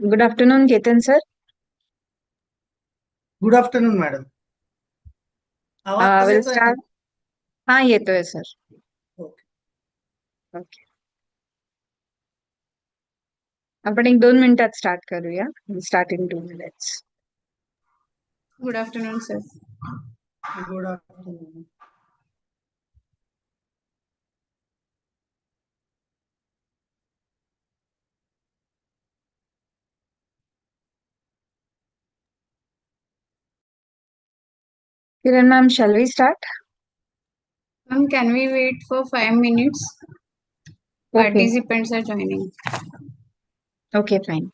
Good afternoon, Ketan sir. Good afternoon madam. आवाज We'll येतोय ना? start. हाँ येतोय sir. ओके. Okay. आपण एक 2 मिनिटात स्टार्ट करूया. We'll start in 2 minutes. Good afternoon, sir. Good afternoon. Kiran ma'am, shall we start? Ma'am, can we wait for 5 minutes? Okay. Participants are joining. Okay, fine.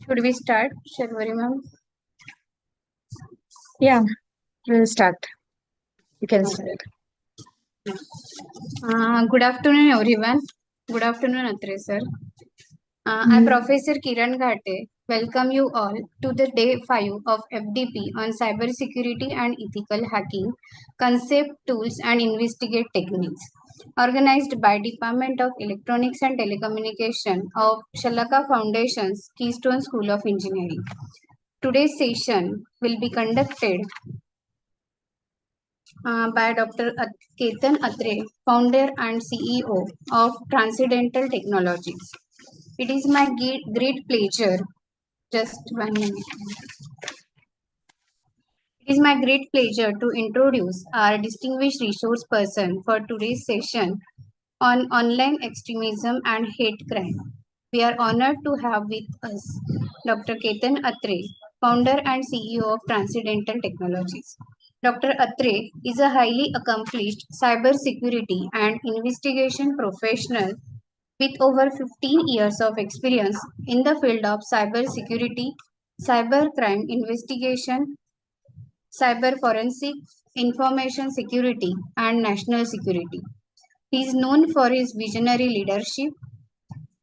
Should we start, Sharvari ma'am? Yeah, we'll start. You can start. Good afternoon, everyone. Good afternoon, Atre sir. I, Professor Kiran Ghate, welcome you all to the day 5 of FDP on cybersecurity and ethical hacking, concept, tools, and investigate techniques, organized by Department of Electronics and Telecommunication of Shalaka Foundation's Keystone School of Engineering. Today's session will be conducted by Dr. Ketan Atre, founder and CEO of Transcendental Technologies. It is my great pleasure. Just 1 minute. It is my great pleasure to introduce our distinguished resource person for today's session on online extremism and hate crime. We are honored to have with us Dr. Ketan Atre, founder and CEO of Transcendental Technologies. Dr. Atre is a highly accomplished cybersecurity and investigation professional with over 15 years of experience in the field of cybersecurity, cybercrime investigation, cyber forensic, information security, and national security. He is known for his visionary leadership,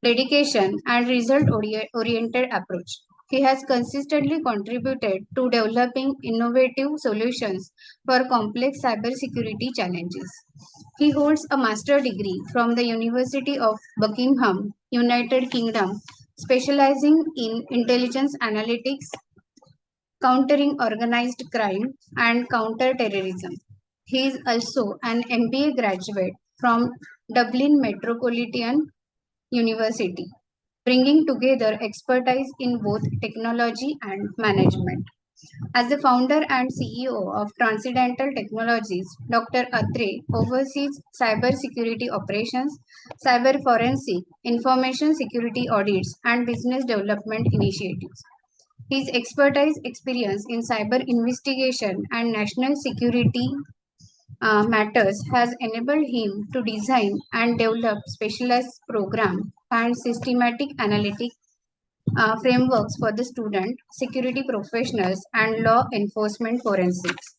dedication, and result-oriented approach. He has consistently contributed to developing innovative solutions for complex cybersecurity challenges. He holds a master's degree from the University of Buckingham, United Kingdom, specializing in intelligence analytics, countering organized crime, and counter-terrorism. He is also an MBA graduate from Dublin Metropolitan University, bringing together expertise in both technology and management. As the founder and CEO of Transcendental Technologies, Dr. Atre oversees cybersecurity operations, cyber forensic, information security audits, and business development initiatives. His expertise experience in cyber investigation and national security matters has enabled him to design and develop specialized programs and systematic analytic frameworks for the student, security professionals, and law enforcement forensics.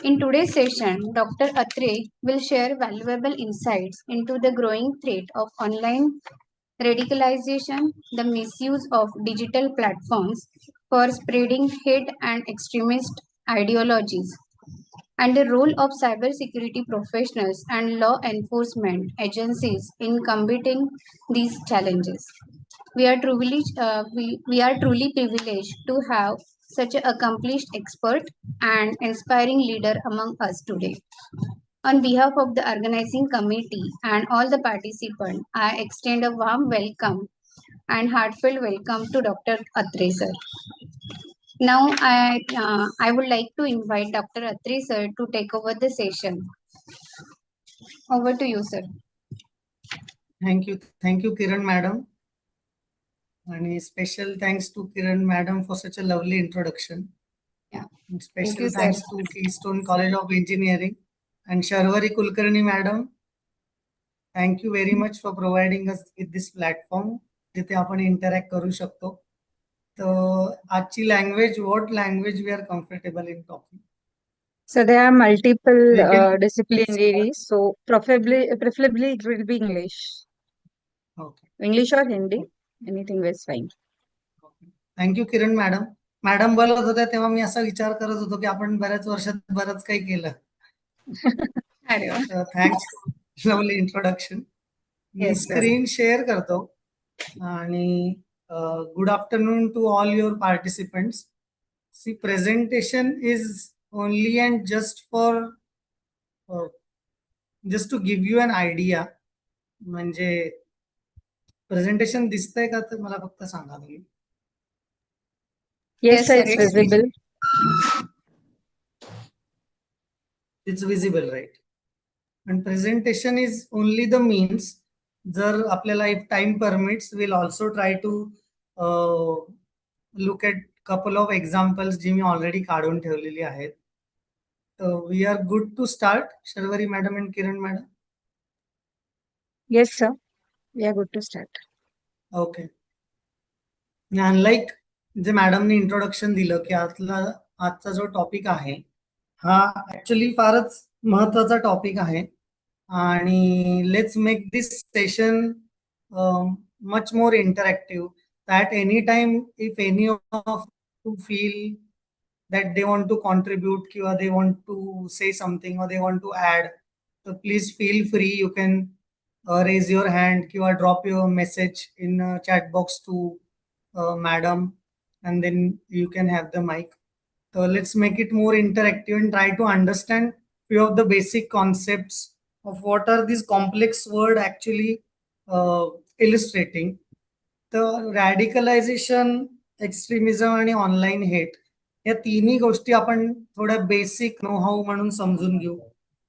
In today's session, Dr. Atre will share valuable insights into the growing threat of online radicalization, the misuse of digital platforms for spreading hate and extremist ideologies, and the role of cybersecurity professionals and law enforcement agencies in combating these challenges. We are truly privileged to have such an accomplished expert and inspiring leader among us today. On behalf of the organizing committee and all the participants, I extend a warm welcome and heartfelt welcome to Dr. Atre sir. Now I would like to invite Dr. Atre sir to take over the session. Over to you, sir. Thank you, Kiran madam. And a special thanks to Kiran madam for such a lovely introduction. Yeah. And special Thank you, sir. thanks to Keystone College of Engineering and Sharvari Kulkarni madam. Thank you very much for providing us with this platform जिथे आपण interact करू शकतो. तर आजची language, what language we are comfortable in talking? So there are multiple We can- disciplinaries. So preferably it will be English. Okay. English or Hindi, anything is fine. Thank you Kiran madam. Madam बोलत होत्या तेव्हा मी असा विचार करत होतो की आपण बऱ्याच वर्षात बरंच काही केलं. अरे वा. Thanks lovely introduction. मी Yes, sir. स्क्रीन शेअर करतो आणि good afternoon to all your participants. See presentation is only and just for just to give you an idea. म्हणजे प्रेझेंटेशन दिसतंय का तर मला फक्त सांगा तुम्ही. Yes, Yes, sir, sir, it's it's visible. It's visible, right? And presentation is only the means. जर आपल्याला if time permits, we'll also try to look at couple of examples ji me already काढून ठेवलेली आहेत. We are good to start. Sharvari madam and Kiran madam. Yes, sir. We are good to start. Okay. Unlike जे मॅडमने introduction दिलं की आजचा जो topic आहे हा ऍक्च्युली फारच महत्वाचा टॉपिक आहे आणि let's make this session much more interactive that any time if any of to feel that they want to contribute or they want to say something or they want to add, so please feel free. You can raise your hand or drop your message in chat box to madam, and then you can have the mic. So let's make it more interactive and try to understand few of the basic concepts of what are these complex word actually illustrating. The radicalization, extremism आणि online hate या तिन्ही गोष्टी आपण थोड्या basic know how म्हणून समजून घेऊ.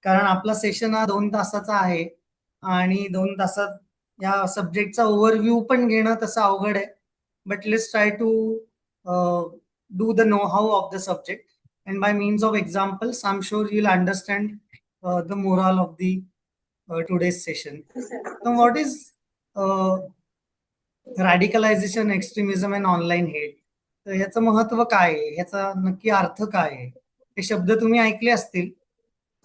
कारण आपला सेशन हा 2 तासाचा आहे आणि 2 तासात या सब्जेक्टचा ओव्हरव्ह्यू पण घेणं तसं अवघड आहे. But let's try to do the know how of the subject and by means of examples I am sure you will understand the moral of the today's session. What is radicalization, extremism and online hate. तर ह्याचं महत्व काय आहे, ह्याचा नक्की अर्थ काय आहे, हे शब्द तुम्ही ऐकले असतील.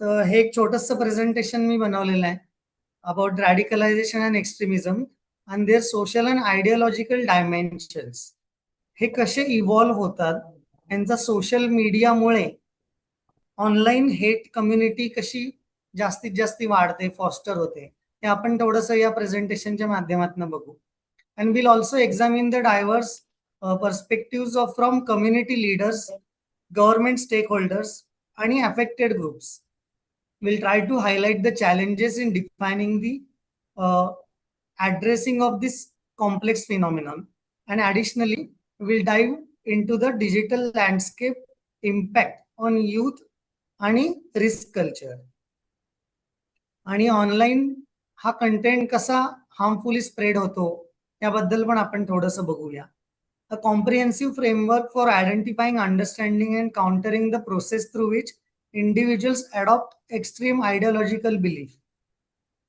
तर हे एक छोटंसं प्रेझेंटेशन मी बनवलेलं आहे about radicalization and extremism and their social and ideological dimensions. हे कसे इव्हॉल्व्ह होतात, यांचा सोशल मीडियामुळे ऑनलाईन हेट कम्युनिटी कशी जास्तीत जास्त वाढते, फॉस्टर होते, हे आपण थोडंसं या प्रेझेंटेशनच्या माध्यमातून बघू. And will also examine the diverse perspective of from community leaders, government stakeholders आणि affected groups. We'll try to highlight the challenges in defining the addressing of this complex phenomenon. And additionally, we'll dive into the digital landscape impact on youth आणि risk culture. आणि online हा content कसा हार्मफुली spread होतो याबद्दल पण आपण थोडंसं बघूया. A comprehensive framework for identifying, understanding, and countering the process through which individuals adopt extreme ideological belief.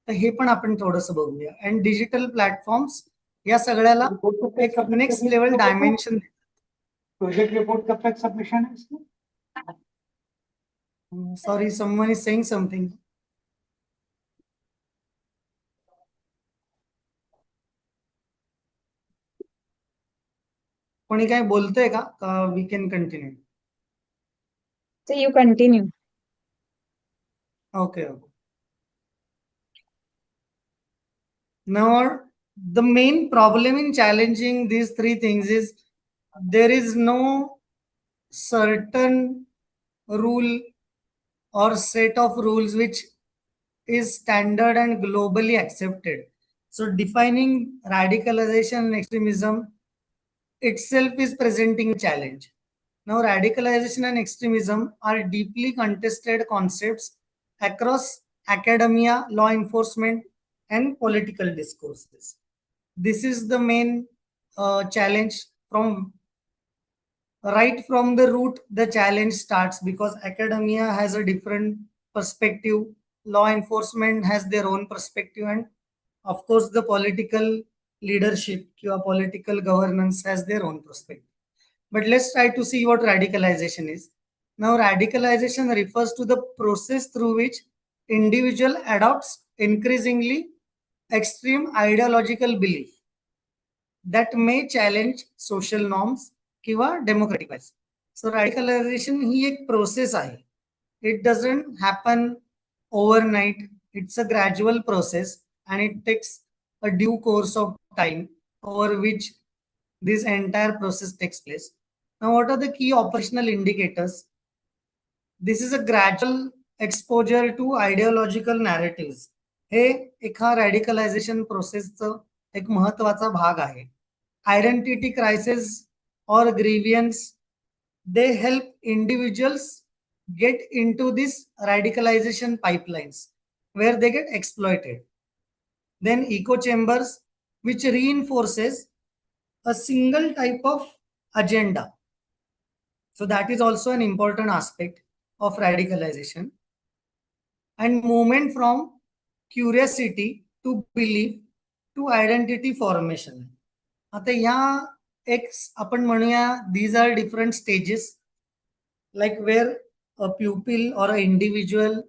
तर हे पण आपण थोडंसं बघूया. अँड डिजिटल प्लॅटफॉर्म्स या सगळ्याला एक next level dimension. Project report कब तक सबमिशन है इसका? Sorry, someone is saying something. कोणी काय बोलतंय का? We can continue. So you continue. Okay. Now, the main problem in challenging these three things is there is no certain rule or set of rules which is standard and globally accepted. So defining radicalization and extremism itself is presenting a challenge. Now, radicalization and extremism are deeply contested concepts across academia, law enforcement, and political discourses. This is the main challenge. From right from the root, the challenge starts because academia has a different perspective, law enforcement has their own perspective, and of course, the political leadership or political governance has their own perspective. But let's try to see what radicalization is. Now, radicalization refers to the process through which individual adopts increasingly extreme ideological belief that may challenge social norms किंवा democratic values. So radicalization ही एक process आहे. It doesn't happen overnight. It's a gradual process and it takes a due course of time over which this entire process takes place. Now, what are the key operational indicators? This is a gradual exposure to ideological narratives. हे एका रॅडिकलायझेशन प्रोसेसचं एक महत्वाचा भाग आहे. Identity crisis or grievance, they help individuals get into this radicalization pipelines where they get exploited. Then echo chambers, which reinforces a single type of agenda. So that is also an important aspect of radicalization. And movement from curiosity to belief to identity formation. आता ह्या एक आपण म्हणूया these are different stages, like where a pupil or an individual,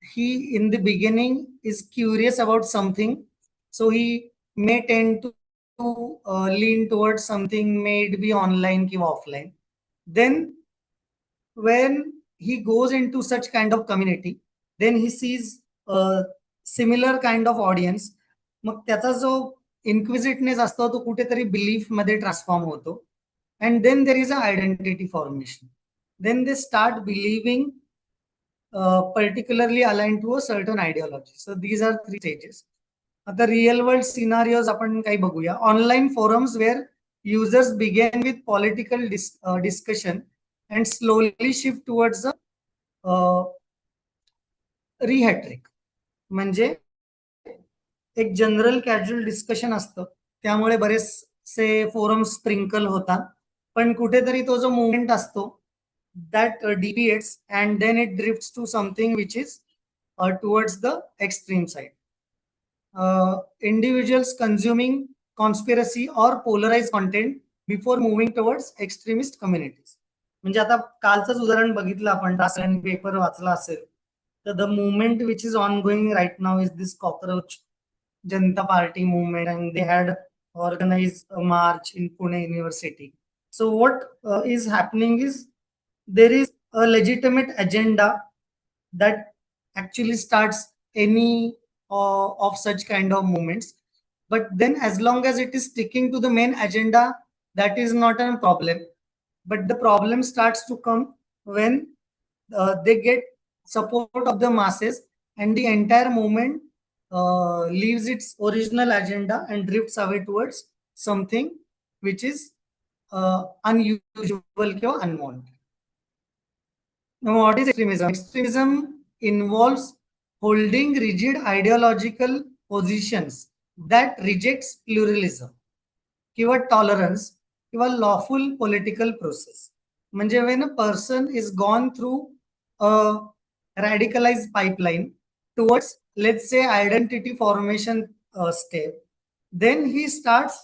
he in the beginning is curious about something, so he may tend to lean towards something, may it be online or offline. Then when he goes into such kind of community, then he sees a similar kind of audience. मग त्याचा जो इन्क्विजिटनेस असतो तो कुठेतरी belief मध्ये transform होतो. And then there is a identity formation. Then they start believing particularly align to a certain ideology. So these are 3 stages. आता real world scenarios आपण काही बघूया. Online forums where users begin with political discussion and slowly shift towards rhetoric. म्हणजे एक general casual discussion असतं, त्यामुळे बरेचसे forum sprinkle होतात, पण कुठेतरी तो जो मुवमेंट असतो that deviates and then it drifts to something which is towards the extreme side. Individuals consuming conspiracy or polarized content before moving towards extremist communities. म्हणजे आता कालचंच उदाहरण बघितलं आपण, रासायन पेपर वाचला असेल तर the movement which is ongoing right now is this cockroach Janata party movement, and they had organized a march in Pune University. So what is happening is there is a legitimate agenda that actually starts any of such kind of movements. But then as long as it is sticking to the main agenda, that is not a problem. But the problem starts to come when they get support of the masses and the entire movement leaves its original agenda and drifts away towards something which is unusual or unwanted. Now, what is extremism? Extremism involves holding rigid ideological positions that rejects pluralism किंवा tolerance किंवा lawful political process. म्हणजे when a person is gone through a radicalized pipeline towards, let's say, identity formation step, then he starts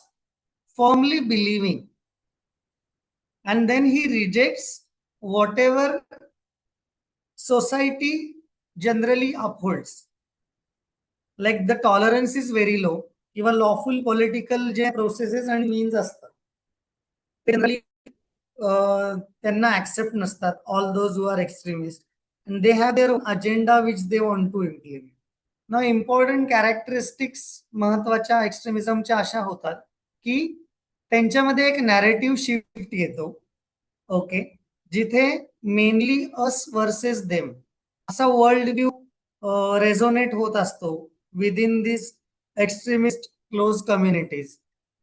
firmly believing, and then he rejects whatever society generally upholds. Like the tolerance is very low. किंवा lawful political J processes and means असतात generally त्यांना accept नसतात, all those who are extremists, and they have their own agenda which they want to implement. Now important characteristics महत्वाच्या एक्स्ट्रीमिझमच्या अशा होतात की त्यांच्यामध्ये एक नॅरेटिव्ह शिफ्ट येतो. ओके, जिथे मेनली अस वर्सेस देम असा वर्ल्ड व्ह्यू रेझोनेट होत असतो within this extremist close communities.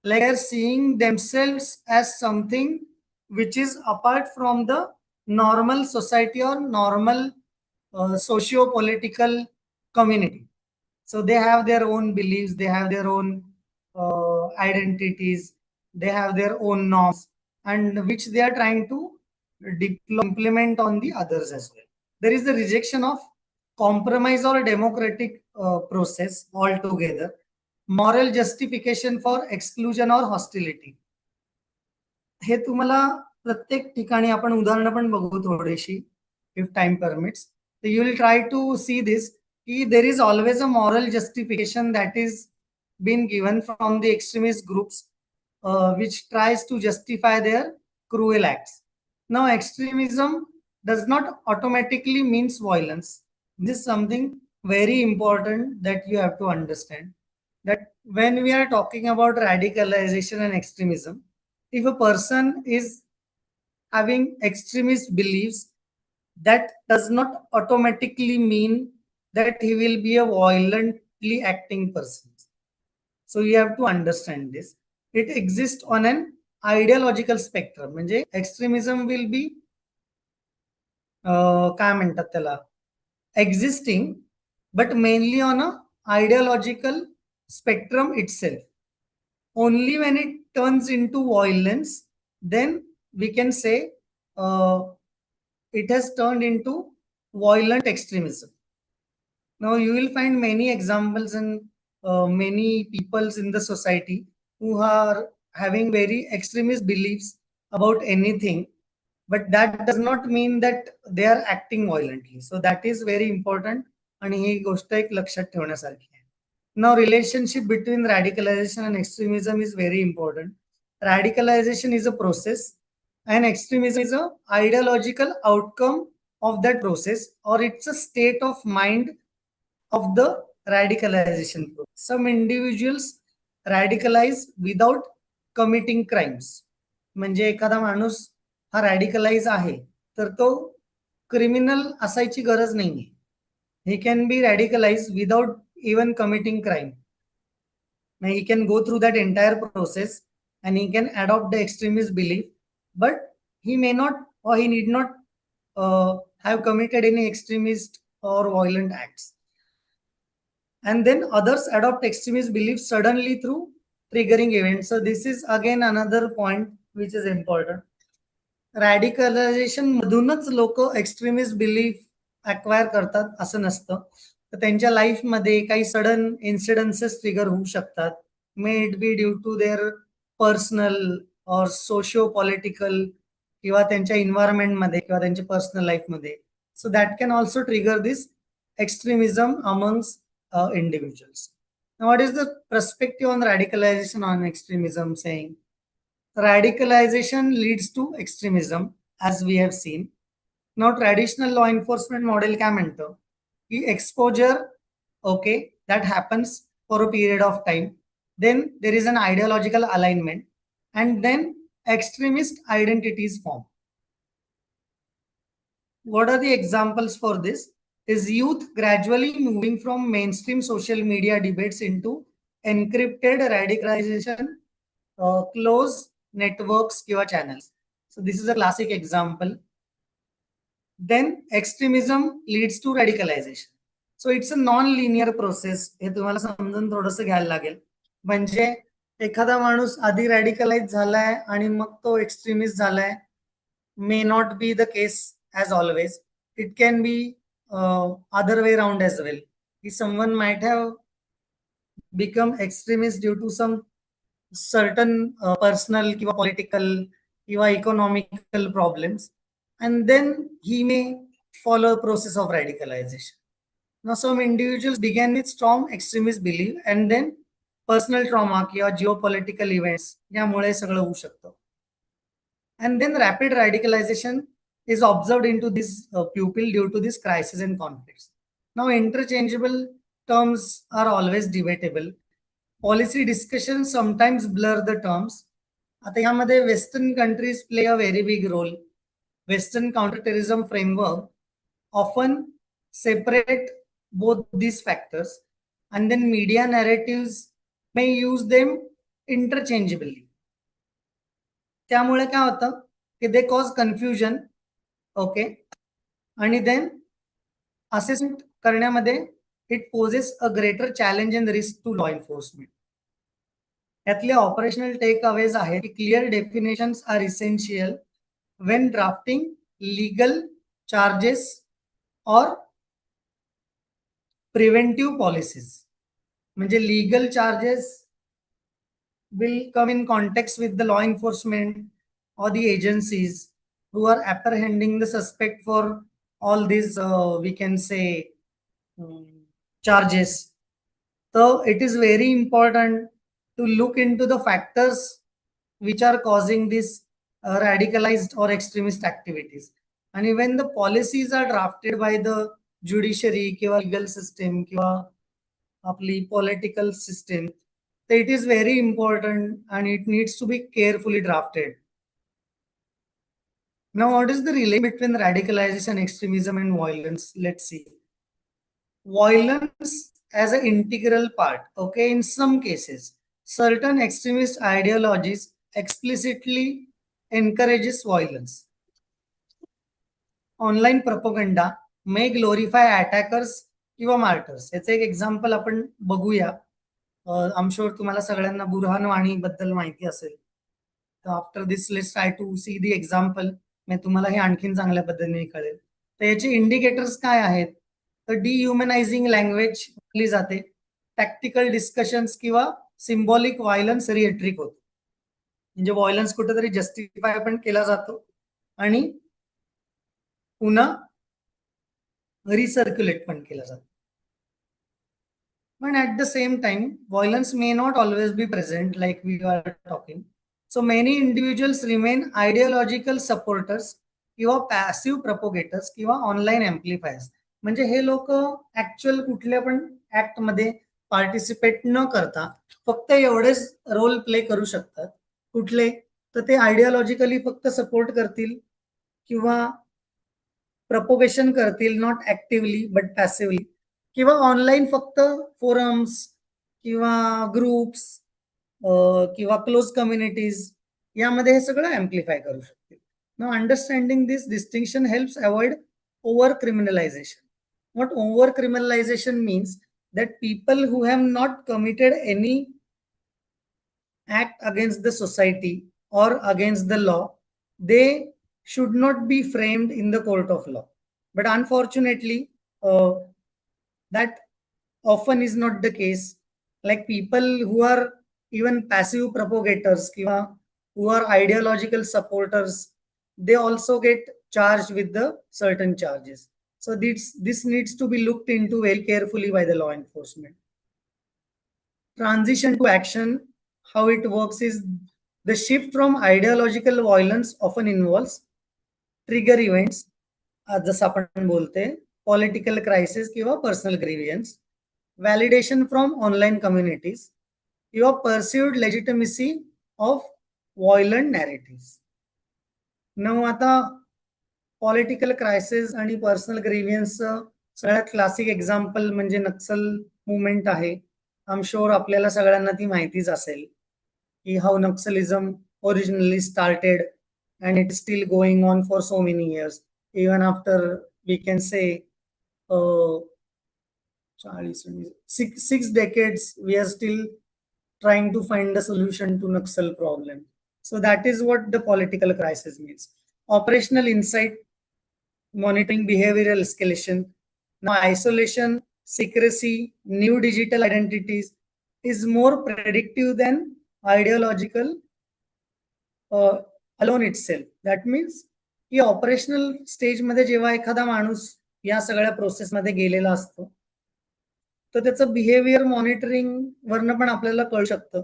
Like they're seeing themselves as something which is apart from the normal society or normal socio-political community. So they have their own beliefs, they have their own identities, they have their own norms, and which they are trying to implement on the others as well. There is the rejection of compromise or democratic process altogether. Moral justification for exclusion or hostility. हे तुम्हाला प्रत्येक ठिकाणी आपण उदाहरणं पण बघू थोडीशी, if time permits. You will try to see this की there is always a moral justification that is been given from the extremist groups which tries to justify their cruel acts. Now, extremism does not automatically means violence. This is something very important that you have to understand. That when we are talking about radicalization and extremism, if a person is having extremist beliefs, that does not automatically mean that he will be a violently acting person. So you have to understand this. It exists on an ideological spectrum. म्हणजे extremism will be काय म्हणतात त्याला, existing, but mainly on a ideological spectrum itself. Only when it turns into violence, then we can say it has turned into violent extremism. Now you will find many examples and many peoples in the society who are having very extremist beliefs about anything, but that does not mean that they are acting violently. So that is very important आणि ही गोष्ट एक लक्षात ठेवण्यासारखी आहे. Now relationship between radicalization and extremism is very important. Radicalization is a process and extremism is a ideological outcome of that process, or it's a state of mind of the radicalization process. Some individuals radicalize without committing crimes. म्हणजे एखादा माणूस हा रॅडिकलाइज आहे तर तो criminal असायची गरज नाहीये. he can be radicalized without even committing crime. Now he can go through that entire process and he can adopt the extremist belief, but he may not or he need not have committed any extremist or violent acts. And then others adopt extremist beliefs suddenly through triggering events. So this is again another point which is important. रॅडिकलायझेशन मधूनच लोक extremist belief acquire करतात असं नसतं. तर त्यांच्या लाईफमध्ये काही sudden इन्सिडन्सेस trigger होऊ शकतात. May it be due to their personal और सोशिओ पॉलिटिकल किंवा त्यांच्या इन्व्हायरमेंटमध्ये किंवा त्यांच्या पर्सनल लाईफमध्ये. So that can also trigger this extremism amongst individuals. Now, what is the perspective on radicalization on extremism? Saying radicalization leads to extremism, as we have seen. Now, traditional law enforcement model काय म्हणतं की exposure, okay, that happens for a period of time. Then there is an ideological alignment, and then extremist identities form. What are the examples for this? Is youth gradually moving from mainstream social media debates into encrypted radicalization, closed networks kiwa channels. So this is a classic example. Then extremism leads to radicalization. So it's a non-linear process. हे तुम्हाला समजून थोडंसं घ्यायला लागेल. म्हणजे एखादा माणूस आधी रॅडिकलाइज झालाय आणि मग तो एक्स्ट्रीमिस्ट झालाय, may not be the case as always. It can be other way around as well. If someone might have become extremist due to some certain personal kiwa political kiwa economical problems, and then he may follow a process of radicalization. Now, some individuals began with strong extremist belief and then personal trauma किंवा geopolitical events यामुळे सगळं होऊ शकतं. And then rapid radicalization is observed into this pupil due to this crisis and conflicts. Now, interchangeable terms are always debatable. Policy discussions sometimes blur the terms. आता यामध्ये Western countries play a very big role. Western counterterrorism framework often separate both these factors, and then media narratives may use them interchangeably. त्यामुळे काय होतं की they cause confusion, okay, आणि then assessment करण्यामध्ये it poses a greater challenge and risk to law enforcement. यातले operational takeaways आहेत की clear definitions are essential when drafting legal charges और प्रिव्हेंटिव्ह पॉलिसीज. म्हणजे legal charges will come in context with the law enforcement or the agencies who are apprehending the suspect for all these, we can say, charges. So it is very important to look into the factors which are causing this radicalized or extremist activities. And when the policies are drafted by the judiciary kiwa legal system kiwa आपली political system, so it is very important and it needs to be carefully drafted. Now, what is the relation between radicalization, extremism, and violence? Let's see. Violence as an integral part. Okay, in some cases, certain extremist ideologies explicitly encourages violence. Online propaganda may glorify attackers किंवा martyrs. याचं एक example आपण बघूया. आय am sure तुम्हाला सगळ्यांना बुरहान वाणी बद्दल माहिती असेल. तर after this let's try to see the example. मी तुम्हाला हे आणखीन चांगल्या पद्धतीने कळेल. तर याचे इंडिकेटर्स काय आहेत? तर डिह्युमनायझिंग लँग्वेज बोलली जाते, टॅक्टिकल डिस्कशन्स किंवा सिम्बॉलिक व्हायलन्स रिएट्रिक होतो. म्हणजे व्हायलन्स कुठेतरी जस्टिफाय पण केला जातो आणि पुन्हा रिसर्क्युलेट पण केला जातो. But at the same time, violence may not always be present like we are talking. So many individuals remain ideological supporters किंवा passive propagators किंवा online amplifiers. म्हणजे हे लोक ऍक्च्युअल कुठल्या पण ऍक्ट मध्ये पार्टिसिपेट न करता फक्त एवढेच रोल प्ले करू शकतात. कुठले? तर ते आयडिओलॉजिकली फक्त सपोर्ट करतील किंवा प्रपोगेशन करतील, नॉट ऍक्टिव्हली बट पॅसिव्हली, किंवा ऑनलाईन फक्त फोरम्स किंवा ग्रुप्स किंवा क्लोज कम्युनिटीज यामध्ये हे सगळं ऍम्प्लिफाय करू शकतील. Now understanding this distinction helps avoid over criminalization. What over criminalization means that people who have not committed any act against the society or against the law, they should not be framed in the court of law. But unfortunately, that often is not the case. Like people who are even passive propagators, who are ideological supporters, they also get charged with the certain charges. So this needs to be looked into very carefully by the law enforcement. Transition to action, how it works is the shift from ideological violence often involves trigger events, जसं आपण बोलते political crisis किंवा personal grievance, validation from online communities किंवा perceived legitimacy of violent narrative. नऊ आता political crisis आणि personal ग्रीव्हियन्सचं सगळ्यात क्लासिक एक्झाम्पल म्हणजे नक्सल मुवमेंट आहे. आय एम शुअर आपल्याला सगळ्यांना ती माहितीच असेल की how Naxalism originally started and it's still going on for so many years. Even after, we can say, 6 decades, we are still trying to find a solution to Naxal problem. So that is what the political crisis means. Operational insight, monitoring behavioral escalation. Now, isolation, secrecy, new digital identities is more predictive than ideological alone itself. That means की operational stage मध्ये जेव्हा एखादा माणूस या सगळ्या process मध्ये गेलेला असतो तर त्याचं बिहेवियर मॉनिटरिंग वरनं पण आपल्याला कळू शकतं.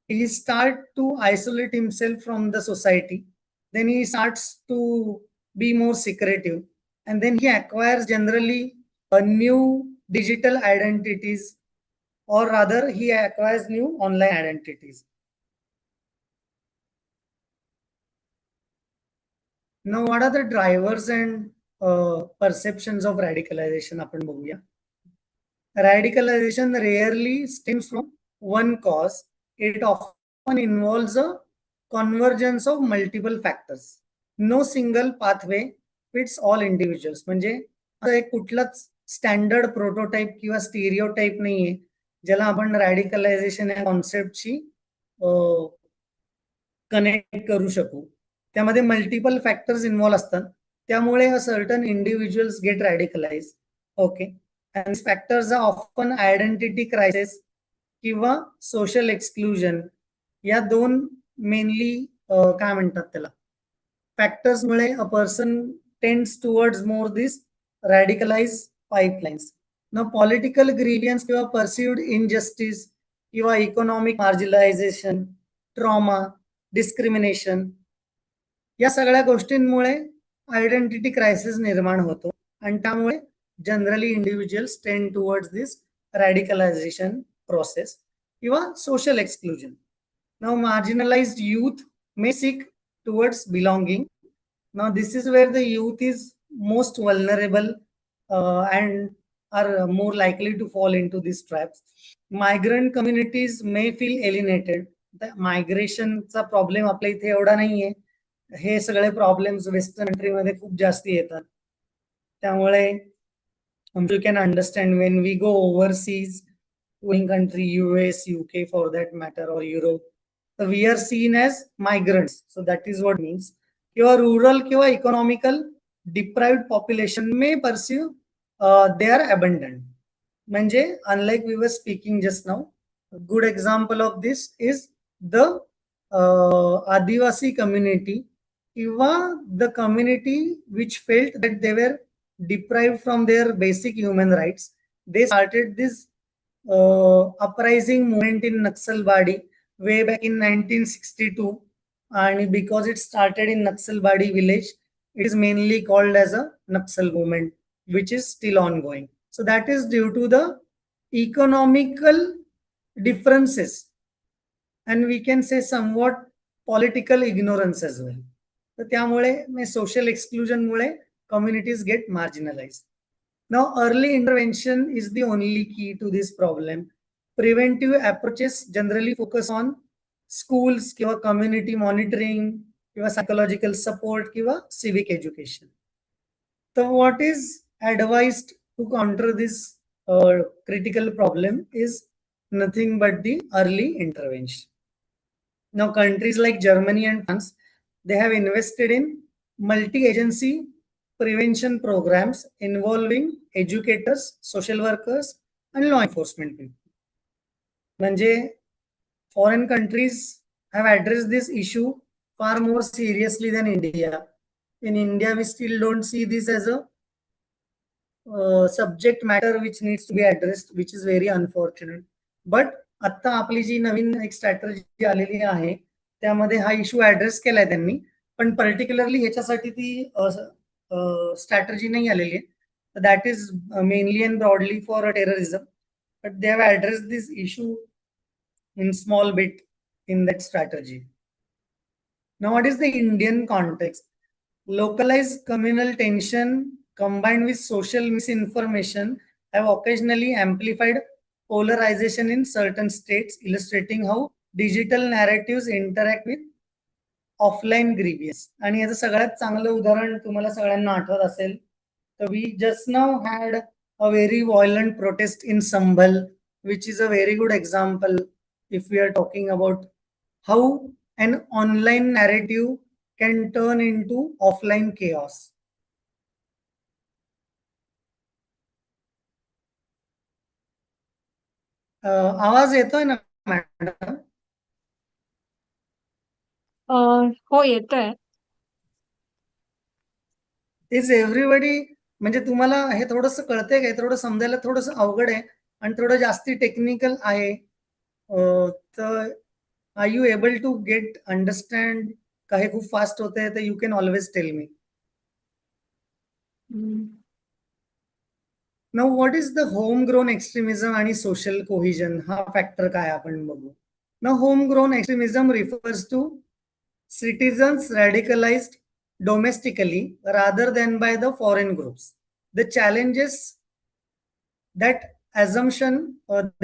He start to isolate himself from the society, then he starts to be more secretive, and then he acquires generally new digital identities, or rather he acquires new online identities. Now, what are the drivers and perceptions of radicalization? आपण बघूया. Radicalization rarely stems from one cause. It often involves a convergence of multiple factors. No single pathway fits all individuals. म्हणजे एक कुठलाच standard prototype किंवा stereotype नाहीये ज्याला आपण रॅडिकलायझेशन या कॉन्सेप्टशी कनेक्ट करू शकू. त्यामध्ये मल्टिपल फॅक्टर्स इन्व्हॉल्व असतात, त्यामुळे a certain individuals get radicalize. Okay, and factors are often identity crisis किंवा सोशल एक्सक्लुजन. या दोन मेनली काय म्हणतात त्याला फॅक्टर्समुळे a person tends towards more this radicalize pipelines. न पॉलिटिकल ग्रीव्हियन्स किंवा परसिव्ड इनजस्टिस किंवा इकॉनॉमिक मार्जिनलायझेशन, ट्रॉमा, डिस्क्रिमिनेशन या सगळ्या गोष्टींमुळे आयडेंटिटी क्रायसिस निर्माण होतो आणि त्यामुळे generally individuals tend towards this radicalization process किंवा social exclusion. Now marginalized youth may seek towards belonging. Now this is where the youth is most vulnerable and are more likely to fall into these traps. Migrant communities may feel alienated. मायग्रेशनचा problem आपल्या इथे एवढा नाहीये, हे सगळे problems western कंट्रीमध्ये खूप जास्ती येतात. त्यामुळे you can understand when we go overseas in country US, UK for that matter, or Europe, so we are seen as migrants. So that is what means. Your rural kiwa economical deprived population may perceive they are abandoned. Manje, unlike we were speaking just now, a good example of this is the Adivasi community, kiwa the community which felt that they were deprived from their basic human rights. They started this uprising movement in Naxalbari way back in 1962, and because it started in Naxalbari village, it is mainly called as a Naxal movement, which is still ongoing. So that is due to the economical differences, and we can say somewhat political ignorance as well. So त्यामुळे social exclusion Mule communities get marginalized. Now, early intervention is the only key to this problem. Preventive approaches generally focus on schools, kiva community monitoring, kiva psychological support, kiva civic education. So, what is advised to counter this critical problem is nothing but the early intervention. Now, countries like Germany and France, they have invested in multi-agency prevention programs involving educators, social workers, and law enforcement people. म्हणजे foreign countries have addressed this issue far more seriously than India. In India, we still don't see this as a subject matter which needs to be addressed, which is very unfortunate. But आता आपली जी नवीन एक strategy आलेली आहे त्यामध्ये हा issue address केलाय त्यांनी, पण पर्टिक्युलरली ह्याच्यासाठी ती स्ट्रॅटर्जी नाही आलेली आहे. That is mainly and broadly for terrorism, but they have address this issue in small bit in that strategy. Now, what is the Indian context? Localized communal tension combined with social misinformation have occasionally amplified polarization in certain states, illustrating how digital narratives interact with offline grievous. आणि याचं सगळ्यात चांगलं उदाहरण तुम्हाला सगळ्यांना आठवत असेल तर we just now had a very violent protest in Sambhal, which is a very good example if we are talking about how an online narrative can turn into offline chaos. आवाज येतोय ना मॅडम? हो येतोय. इज एव्हरीबडी, म्हणजे तुम्हाला हे थोडंसं कळतंय का? थोडं समजायला थोडंसं अवघड आहे आणि थोडं जास्ती टेक्निकल आहे. तर are you able to get understand? का हे खूप फास्ट होतंय तर you can always tell me. Now what is the home grown extremism आणि सोशल कोहिजन हा फॅक्टर काय आपण बघू. Now home grown extremism refers to citizens radicalized domestically rather than by the foreign groups. The challenges that assumption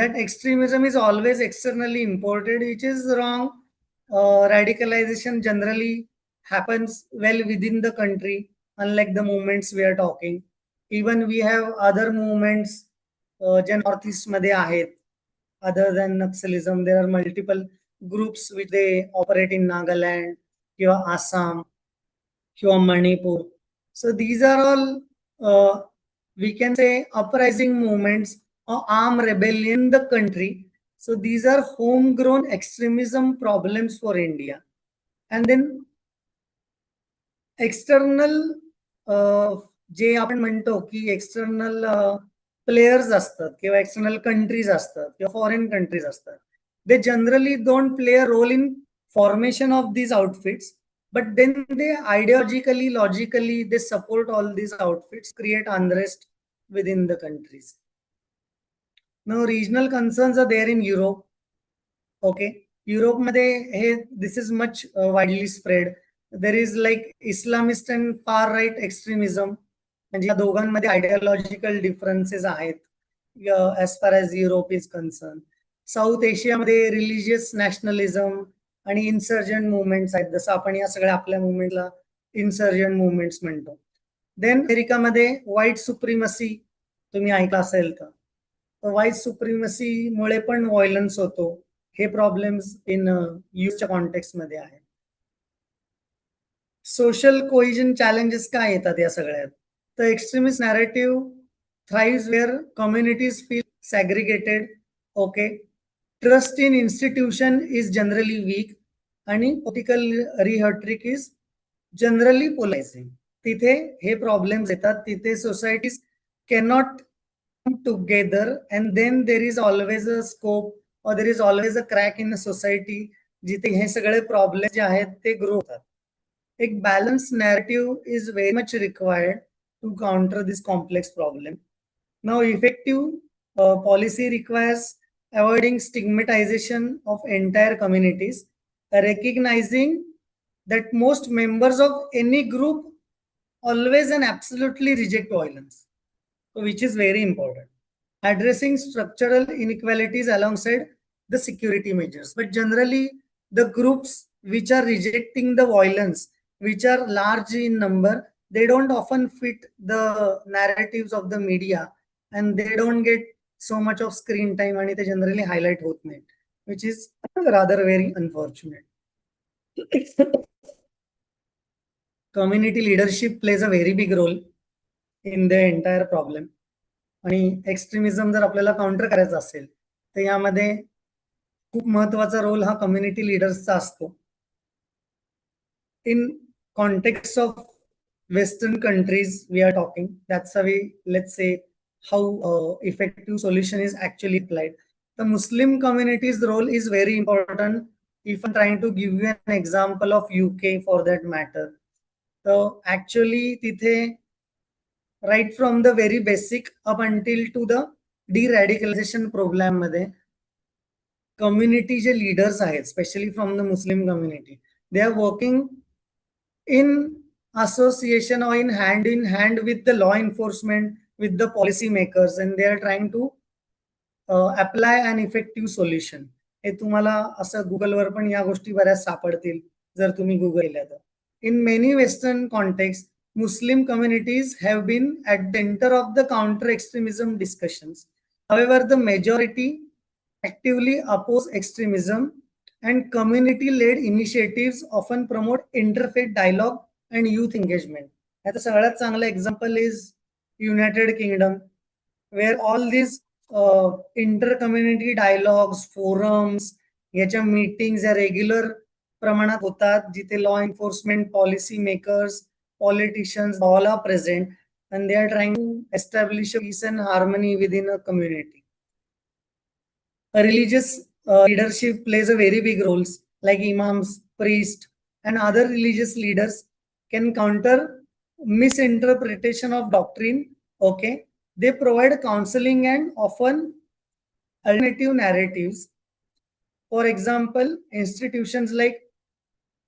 that extremism is always externally imported, which is wrong. Radicalization generally happens well within the country, unlike the movements we are talking. Even we have other movements J north east मध्ये आहेत. Other than Naxalism, there are multiple groups which they operate in Nagaland, किंवा Assam, किंवा Manipur. So these are all we can say uprising movements or armed rebellion in the country. So these are homegrown extremism problems for India. And then external जे आपण म्हणतो की external players असतात किंवा external countries असतात किंवा foreign countries असतात, they generally don't play a role in formation of these outfits, but then they ideologically, logically, they support all these outfits, create unrest within the countries. Now, regional concerns are there in Europe. Okay, Europe मध्ये हे this is much widely spread. There is like Islamist and far right extremism. म्हणजे या दोघांमध्ये ideological differences आहेत as far as Europe is concern. South एशियामध्ये religious nationalism आणि insurgent movements आहेत, जसं आपण या सगळ्या आपल्या मुवमेंटला इन्सर्जंट मुवमेंट्स म्हणतो. देन अमेरिकामध्ये व्हाईट सुप्रिमसी तुम्ही ऐकलं असेल तर व्हाईट सुप्रिमसीमुळे पण व्हायलन्स होतो. हे प्रॉब्लेम्स इन यूजच्या कॉन्टेक्स्ट मध्ये आहेत. सोशल कोहिजन चॅलेंजेस काय येतात या सगळ्यात? तर extremist narrative thrives where communities feel segregated. Okay, trust in institution is generally weak आणि political rhetoric is generally polarizing. तिथे हे प्रॉब्लेम्स येतात, तिथे societies cannot together and then there is always a scope और there is always a crack in a society जिथे हे सगळे problem जे आहेत ते ग्रो होतात. एक balance narrative is very much required to counter this complex problem. Now effective policy requires avoiding stigmatization of entire communities, recognizing that most members of any group always and absolutely reject violence, which is very important. Addressing structural inequalities alongside the security measures. But generally, the groups which are rejecting the violence, which are large in number, they don't often fit the narratives of the media and they don't get so much of screen time and they generally highlight होत नाही, which is rather very unfortunate. Community leadership plays a very big role in the entire problem. आणि extremism जर आपल्याला counter करायचं असेल तर यामध्ये खूप महत्वाचा रोल हा कम्युनिटी लिडर्सचा असतो. in context of Western countries we are talking. That's the way, let's say, how effective solution is actually applied. The Muslim community's role is very important. If I'm trying to give you an example of UK for that matter, so actually तिथे right from the very basic up until to the de-radicalization program मध्ये community जे leaders आहेत, especially from the Muslim community, they are working in association or in hand with the law enforcement, with the policy makers, and they are trying to apply an effective solution. हे तुम्हाला असं गुगलवर पण या गोष्टी बऱ्याच सापडतील जर तुम्ही गुगल केल्या तर. In many western context Muslim communities have been at the center of the counter extremism discussions. However, the majority actively oppose extremism, and community-led initiatives often promote interfaith dialogue and youth engagement. याचं सगळ्यात चांगलं example is United kingdom, where all these inter-community dialogues, forums, याच्या meetings या regular प्रमाणात होतात, जिथे law enforcement, policy makers, politicians all are present, and they are trying to establish peace and harmony within a community. A religious leadership plays a very big role, like imams, priests, and other religious leaders can counter misinterpretation of doctrine. Okay, they provide counseling and often alternative narratives. For example, institutions like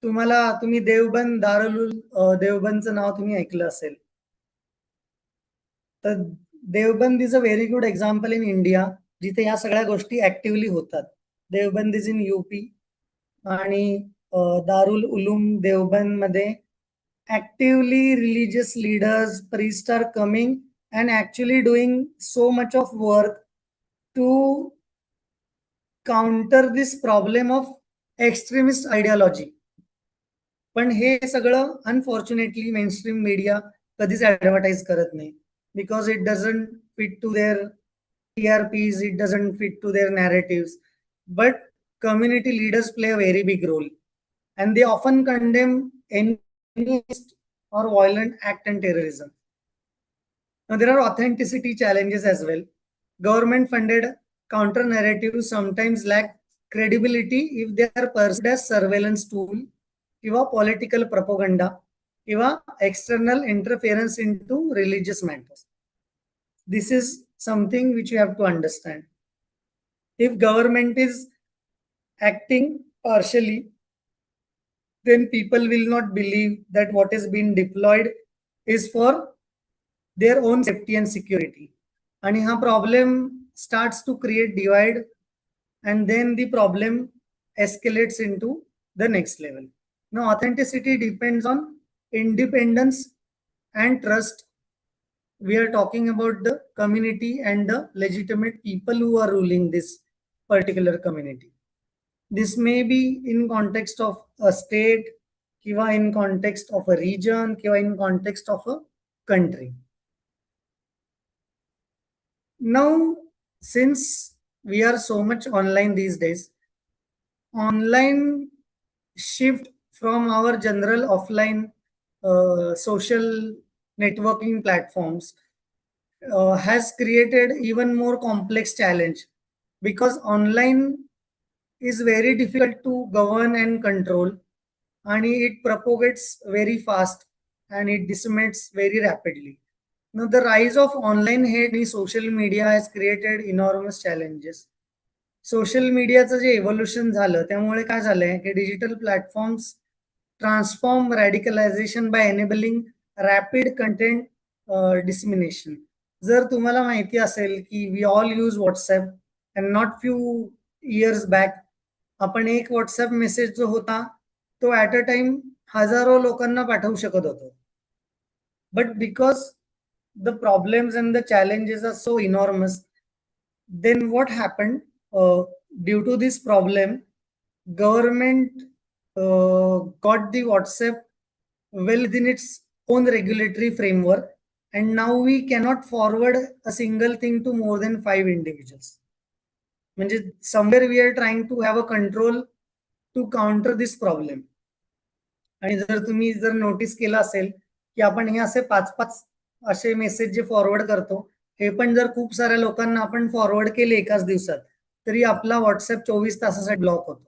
तुम्ही देवबंद दारुल देवबंदचं नाव तुम्ही ऐकलं असेल, तर Deoband is a very good example in India, जिथे या सगळ्या गोष्टी actively होतात. देवबंद इज इन यूपी, आणि दारुल उलूम देवबंद मध्ये actively religious leaders, priests are coming and actually doing so much of work to counter this problem of extremist ideology. पण हे सगळं अनफॉर्च्युनेटली मेनस्ट्रीम मीडिया कधीच ऍडव्हर्टाइज करत नाही, because it doesn't fit to their TRPs, it doesn't fit to their narratives. But community leaders play a very big role, and they often condemn any or violent act and terrorism. Now, there are authenticity challenges as well. Government funded counter narratives sometimes lack credibility if they are perceived as surveillance tool, किंवा political propaganda, किंवा external interference into religious matters. This is something which you have to understand. If government is acting partially, then people will not believe that what is being deployed is for their own safety and security. And ha problem starts to create divide, and then the problem escalates into the next level. Now, authenticity depends on independence and trust. We are talking about the community and the legitimate people who are ruling this particular community. This may be in context of a state, kiva in context of a region, kiva in context of a country. Now, since we are so much online these days, online shift from our general offline social networking platforms has created even more complex challenge, because online is very difficult to govern and control, and it propagates very fast and it disseminates very rapidly. Now, the rise of online hate in social media has created enormous challenges. Social मीडियाचं जे evolution झालं त्यामुळे काय झालंय की digital platforms transform radicalization by enabling rapid content dissemination. जर तुम्हाला माहिती असेल की we all use WhatsApp, and not few years back आपण एक व्हॉट्सॲप मेसेज जो होता तो ॲट अ टाइम हजारो लोकांना पाठवू शकत होतो. But because the problems and the challenges are so enormous, then what happened? Due to this problem, government got the WhatsApp well within its own regulatory framework, and now we cannot forward a single thing to more than 5 individuals. म्हणजे somewhere we are trying to have a control to counter this problem. आणि जर तुम्ही notice केलं असेल की आपण हे असे 5-5 असे मेसेज जे फॉरवर्ड करतो, हे पण जर खूप साऱ्या लोकांना आपण फॉरवर्ड केले एकाच दिवसात, तरी आपला व्हॉट्सअप 24 तासासाठी ब्लॉक होतो.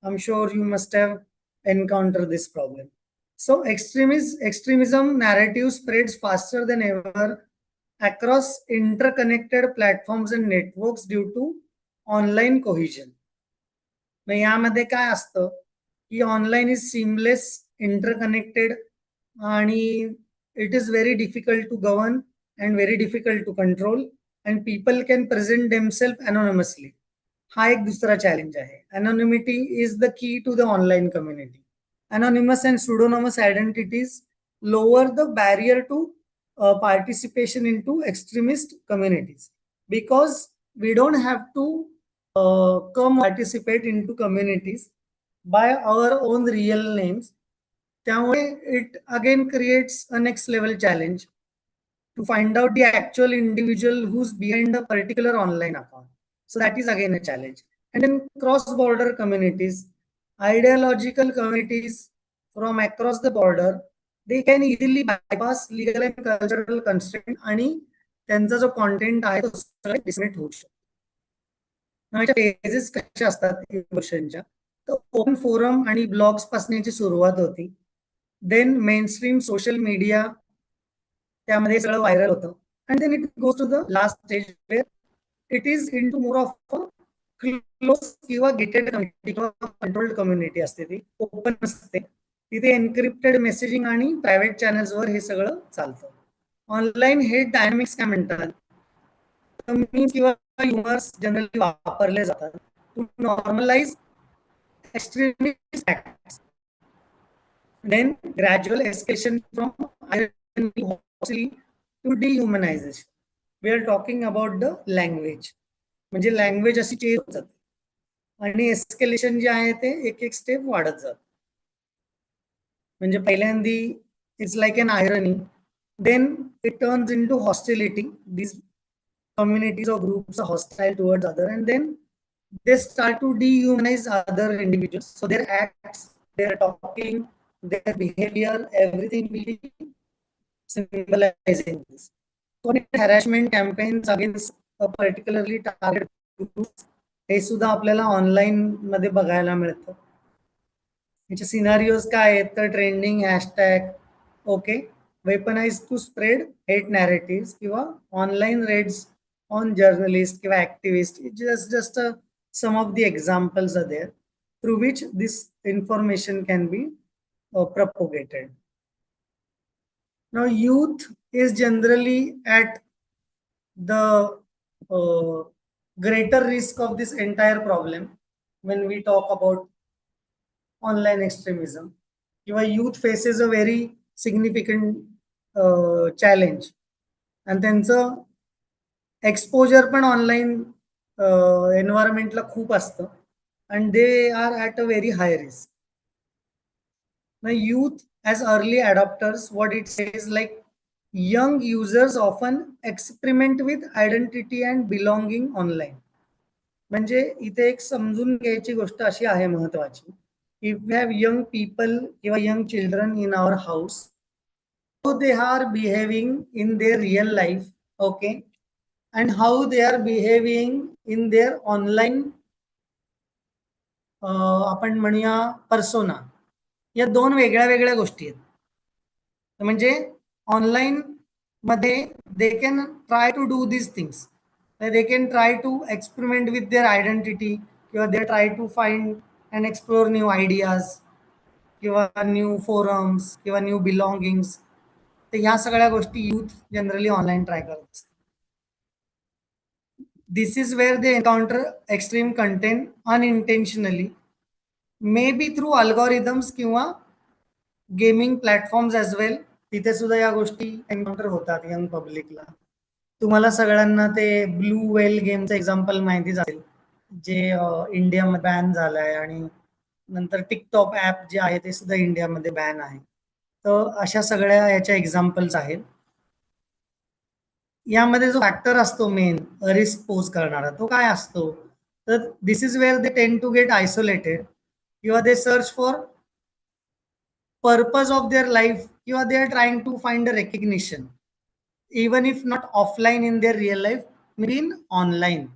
I'm sure you must have encountered this problem. So extremism narrative spreads faster than ever across interconnected platforms and networks due to online cohesion. मग यामध्ये काय असतं की ऑनलाईन इज सीमलेस, इंटरकनेक्टेड, आणि it is very difficult to govern and very difficult to control, and people can present themselves anonymously. हा एक दुसरा challenge आहे. Anonymity is the key to the online community. Anonymous and pseudonymous identities lower the barrier to participation into extremist communities, because we don't have to come participate into communities by our own real names. त्यामुळे it again creates a next level challenge to find out the actual individual who's behind a particular online account. So that is again a challenge. And then cross-border communities, ideological communities from across the border, they can easily bypass legal and cultural constraint आणि त्यांचा जो content आहे तो सगळं डिस्मिट होऊ शकतो. Phases कशा असतात इव्होल्यूशनच्या, तर ओपन फोरम आणि ब्लॉग्स पासून सुरुवात होती. देन मेनस्ट्रीम सोशल मीडिया, त्यामध्ये सगळं व्हायरल होतं. And then it goes to the last stage where it is into more of a close किंवा गेटेड कम्युनिटी किंवा कंट्रोल्ड कम्युनिटी असते. ती ओपन असते, तिथे एन्क्रिप्टेड मेसेजिंग आणि प्रायव्हेट चॅनल्सवर हे सगळं चालतं. ऑनलाईन हे डायनॅमिक्स काय म्हणतात, मीम्स किंवा ह्युमर्स जनरली वापरले जातात to normalise extremist acts. Then gradual escalation from irony to dehumanization. We are talking about the language. म्हणजे लँग्वेज अशी चेंज होत जाते आणि एस्केलेशन जे आहे ते एक एक स्टेप वाढत जात. म्हणजे पहिल्यांदी it's like an irony, then it turns into hostility. This communities or groups are hostile towards other, and then they start to dehumanize other individuals. So their acts, their talking, their behavior, everything will be symbolizing this. So harassment campaigns against a particularly targeted groups, हे सुद्धा आपल्याला online मध्ये बघायला मिळतं. याचे scenarios काय आहेत तर trending hashtag, okay, weaponize to spread hate narratives किंवा ऑनलाईन रेड्स on journalists किंवा activists. It's just some of the examples are there through which this information can be propagated. Now youth is generally at the greater risk of this entire problem when we talk about online extremism. Youth faces a very significant challenge, and त्यांचं exposure पण online एन्व्हायरमेंटला खूप असतं, and they are at a very high risk. Youth as early adopters, what it says like young users often experiment with identity and belonging online. म्हणजे इथे एक समजून घ्यायची गोष्ट अशी आहे महत्वाची, if we have young people किंवा young children in our house, how they are behaving in their real life, okay, and how they are behaving in their online आपण म्हणूया पर्सोना, या दोन वेगळ्या वेगळ्या गोष्टी आहेत. म्हणजे ऑनलाईन मध्ये they can try to do this things, they can try to experiment with their identity, किंवा they try to find and explore new ideas किंवा न्यू फोरम्स किंवा न्यू बिलॉंगिंग्स. तर ह्या सगळ्या गोष्टी यूथ जनरली ऑनलाईन ट्राय करत असतात. This is where they encounter extreme content unintentionally, maybe through algorithms किंवा गेमिंग प्लॅटफॉर्म्स ॲज वेल. तिथे सुद्धा या गोष्टी एन्काउंटर होतात यंग पब्लिकला. तुम्हाला सगळ्यांना ते ब्लू वेल गेमचं एक्झाम्पल माहितीच असेल, जे इंडियामध्ये बॅन झालंय, आणि नंतर टिकटॉक ॲप जे आहे ते सुद्धा इंडियामध्ये बॅन आहे. तर अशा सगळ्या याच्या एक्झाम्पल्स आहेत. यामध्ये जो फॅक्टर असतो मेन रिस्क पोज करणारा, तो काय असतो तर this is where they tend to get isolated किंवा they search for purpose of their life, किंवा they are trying to find a recognition, even if not offline in their real life, maybe in online.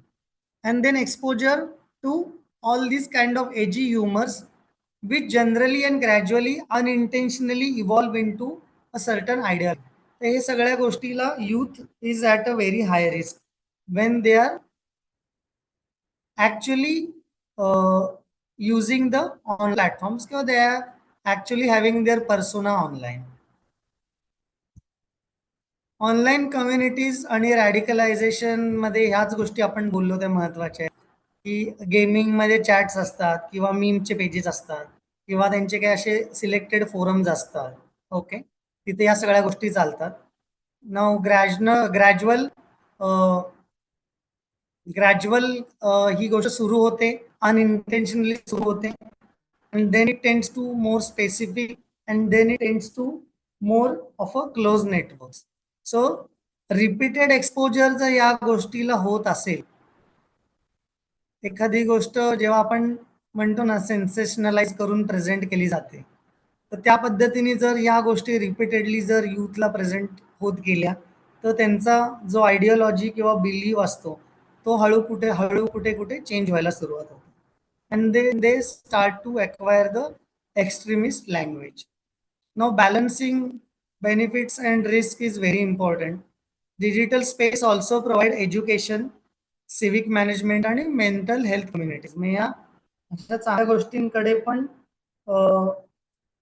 And then exposure to all these kind of edgy humors, which generally and gradually unintentionally evolve into a certain idea. तर हे सगळ्या गोष्टीला youth is at a very high risk when they are actually using the online platforms, किंवा they are actually having their persona online. Online communities आणि रॅडिकलायझेशन मध्ये ह्याच गोष्टी आपण बोललो त्या महत्वाच्या आहेत, की गेमिंग मध्ये चॅट्स असतात किंवा मीमचे पेजेस असतात किंवा त्यांचे काही असे सिलेक्टेड फोरम्स असतात. ओके, तिथे या सगळ्या गोष्टी चालतात. नाव ग्रॅज्युअल ग्रॅज्युअल ही गोष्ट सुरू होते, अनइंटेन्शनली सुरू होते, and then it tends to more specific, and then it tends to more of a close networks. So repeated exposure जर या गोष्टीला होत असेल, एखादी गोष्ट जेव्हा आपण म्हणतो ना सेन्सेशनलाइज करून प्रेझेंट केली जाते, तर त्या पद्धतीने जर या गोष्टी रिपीटेडली जर यूथला प्रेझेंट होत गेल्या, तर त्यांचा जो आयडिओलॉजी किंवा बिलीव असतो तो हळू कुठे कुठे चेंज व्हायला सुरुवात होते. And they start to acquire the extremist language. Now, balancing benefits and risk is very important. Digital space also provide education, civic management आणि mental health communities. म्हणजे या अशा चांगल्या गोष्टींकडे पण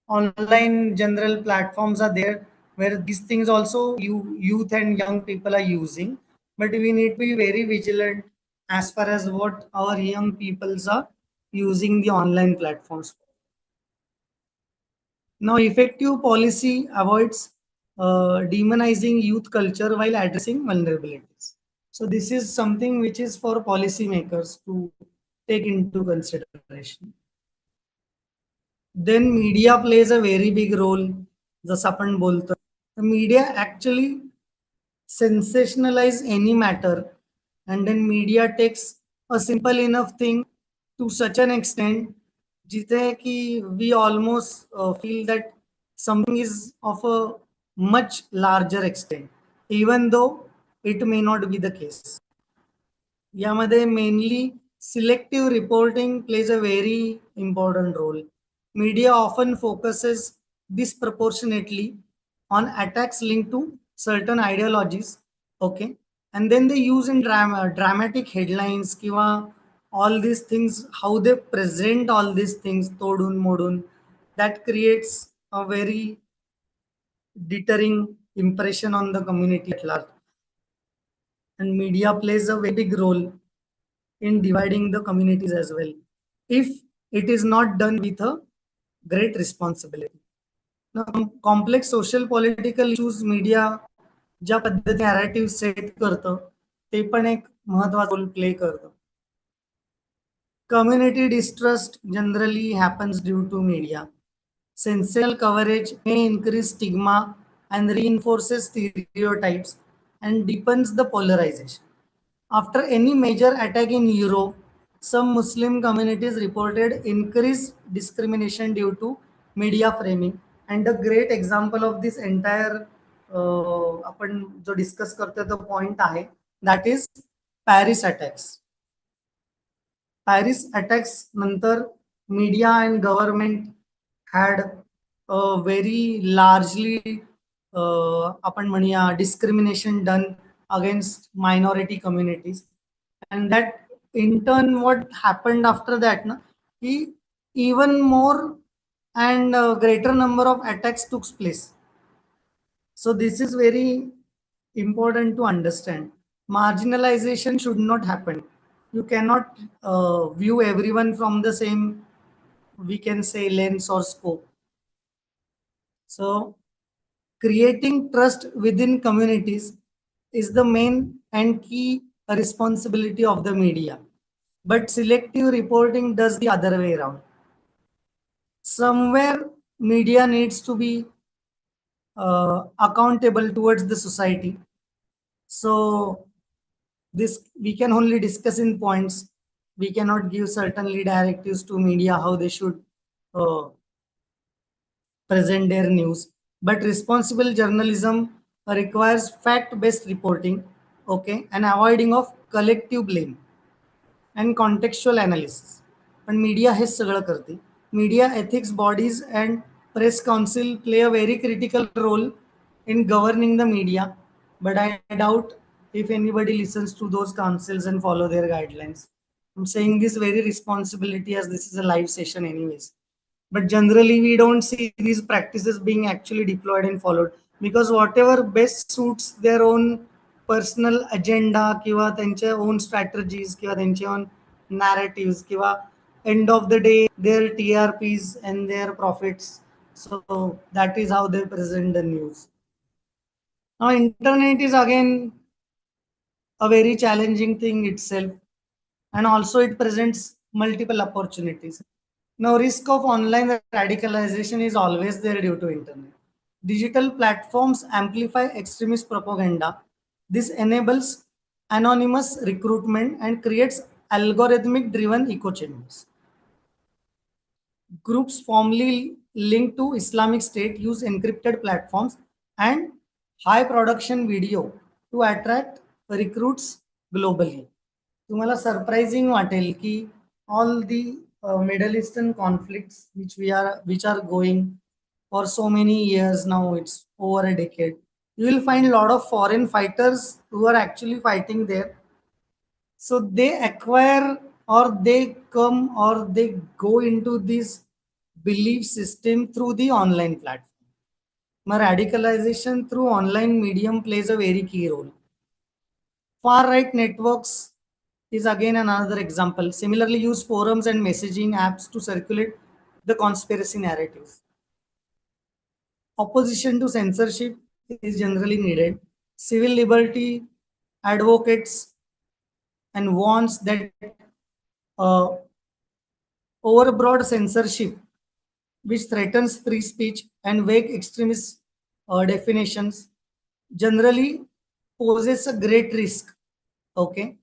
online general platforms are there where these things also youth and young people are using, but we need to be very vigilant as far as what our young peoples are using the online platforms. Now, effective policy avoids demonizing youth culture while addressing vulnerabilities. So this is something which is for policymakers to take into consideration. Then media plays a very big role. जसं आपण बोलतो, media actually sensationalize any matter, and then media takes a simple enough thing to such an extent जिथे कि we almost feel that something is of a much larger extent, even though it may not be the case. यामध्ये mainly selective reporting plays a very important role. Media often focuses disproportionately on attacks linked to certain ideologies. Okay, and then they use in dramatic headlines किंवा all these things, how they present all these things तोडून मोडून, that creates a very deterring impression on the community at large. And media plays a very big role in dividing the communities as well, if it is not done with a great responsibility. Now, complex social political issues media ज्या पद्धतीने narrative set करतं ते पण एक महत्त्वाचा role play करतं. Community distrust generally happens due to media. Sensational coverage may increase stigma and reinforces stereotypes and deepens the polarization. After any major attack in Europe, some Muslim communities reported increased discrimination due to media framing. And a great example of this entire आपण जो discuss करतोय तो point आहे, that is Paris attacks. Paris attacks नंतर media and government had very largely आपण म्हणूया discrimination done against minority communities, and that in turn what happened after that na, even more and greater number of attacks took place. So this is very important to understand. Marginalization should not happen. You cannot view everyone from the same, we can say, lens or scope. So creating trust within communities is the main and key responsibility of the media. But selective reporting does the other way around. Somewhere media needs to be accountable towards the society. So this we can only discuss in points. We cannot give certainly directives to media how they should present their news. But responsible journalism requires fact-based reporting, okay, and avoiding of collective blame and contextual analysis. पण media हेच सगळं करते. Media ethics bodies and press council play a very critical role in governing the media, but I doubt if anybody listens to those councils and follow their guidelines. I'm saying this very responsibility as this is a live session anyways. But generally we don't see these practices being actually deployed and followed, because whatever best suits their own personal agenda किंवा त्यांचे own strategies किंवा त्यांचे own narratives किंवा end of the day their TRPs and their profits. So that is how they present the news. Now internet is again a very challenging thing itself, and also it presents multiple opportunities. Now risk of online radicalization is always there due to internet. Digital platforms amplify extremist propaganda. This enables anonymous recruitment and creates algorithmic driven echo chambers. Groups formerly linked to Islamic State use encrypted platforms and high production video to attract recruits globally. तुम्हाला surprising वाटेल की all the Middle Eastern conflicts which are going for so many years now, it's over a decade, you will find a lot of foreign fighters who are actually fighting there. So they acquire or they come or they go into this belief system through the online platform. Radicalization through online medium plays a very key role. Far right networks is again another example. Similarly, use forums and messaging apps to circulate the conspiracy narratives. Opposition to censorship is generally needed. Civil liberty advocates and warns that uh, overbroad censorship, which threatens free speech and vague extremist definitions, generally poses a great risk. Okay,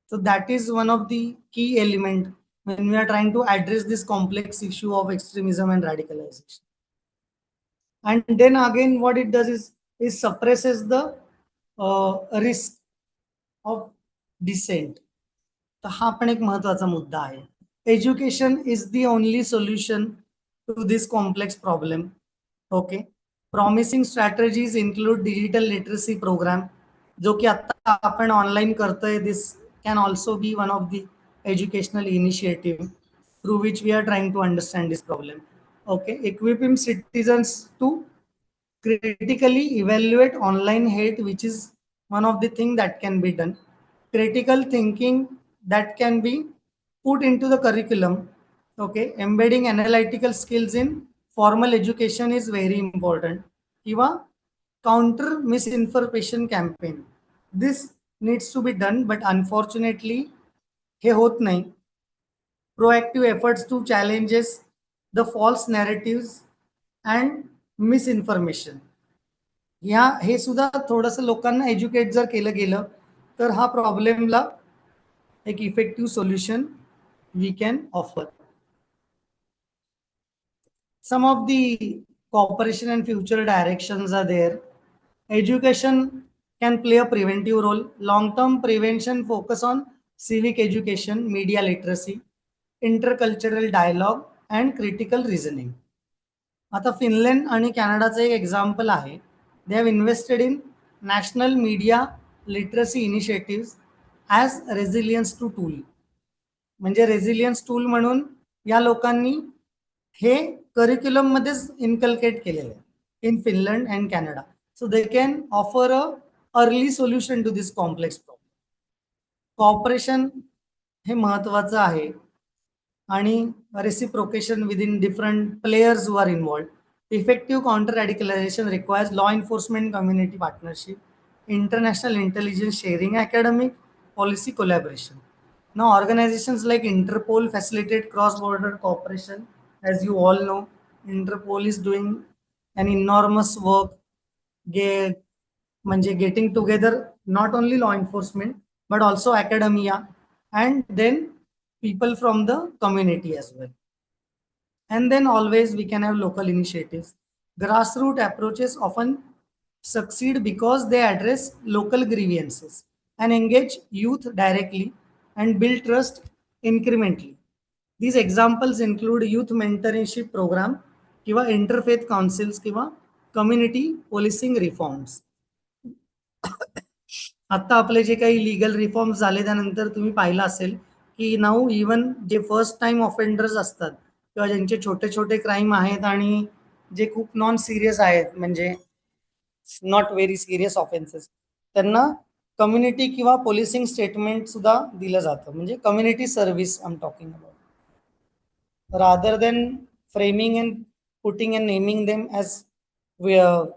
so that is one of the key element when we are trying to address this complex issue of extremism and radicalization. And then again, what it does is suppresses the risk of dissent. तर हा पण एक महत्वाचा मुद्दा आहे. Education is the only solution to this complex problem. Okay. Promising strategies include digital literacy program, जो की आता आपण ऑनलाईन करतोय. This can also be one of the educational initiative through which we are trying to understand this problem. Okay. Equipping citizens to critically evaluate online hate, which is one of the things that can be done. Critical thinking that can be put into the curriculum. Okay, embedding analytical skills in formal education is very important. Kiva counter misinformation campaign. This needs to be done, but unfortunately, हे होत नाही. Proactive efforts to challenges the false narratives and misinformation ह्या हे सुद्धा थोडंसं लोकांना educate जर केलं गेलं तर हा प्रॉब्लेमला एक effective solution we can offer. Some of the cooperation and future directions are there. Education can play a preventive role. Long-term prevention focus on civic education, media literacy, intercultural dialogue, and critical reasoning. आता Finland आणि कॅनडाचं एक example आहे. They have invested in national media literacy initiative as resilience to tool. म्हणजे resilience tool म्हणून या लोकांनी हे करिक्युलम मध्येच इन्कल्केट केलेलं आहे in Finland and Canada. So they can offer a early solution to this complex problem. Cooperation हे महत्वाचं आहे आणि reciprocation within different players who are involved. Effective counter radicalization requires law enforcement community partnership, international intelligence sharing, academic policy collaboration. Now organizations like Interpol facilitate cross-border cooperation. As you all know, Interpol is doing an enormous work म्हणजे getting together not only law enforcement but also academia and then people from the community as well. And then always we can have local initiatives. Grassroots approaches often succeed because they address local grievances and engage youth directly and build trust incrementally. These examples include youth mentorship program किंवा interfaith councils किंवा community policing reforms. आता आपले जे काही legal reforms झाले त्यानंतर तुम्ही पाहिलं असेल की नाऊ इवन जे फर्स्ट टाइम ऑफेंडर्स असतात किंवा ज्यांचे छोटे छोटे क्राईम आहेत आणि जे खूप नॉन सिरियस आहेत म्हणजे नॉट व्हेरी सिरियस ऑफेन्सेस त्यांना कम्युनिटी किंवा पोलिसिंग स्टेटमेंट सुद्धा दिलं जातं म्हणजे community service I am talking about rather than framing and putting and naming them as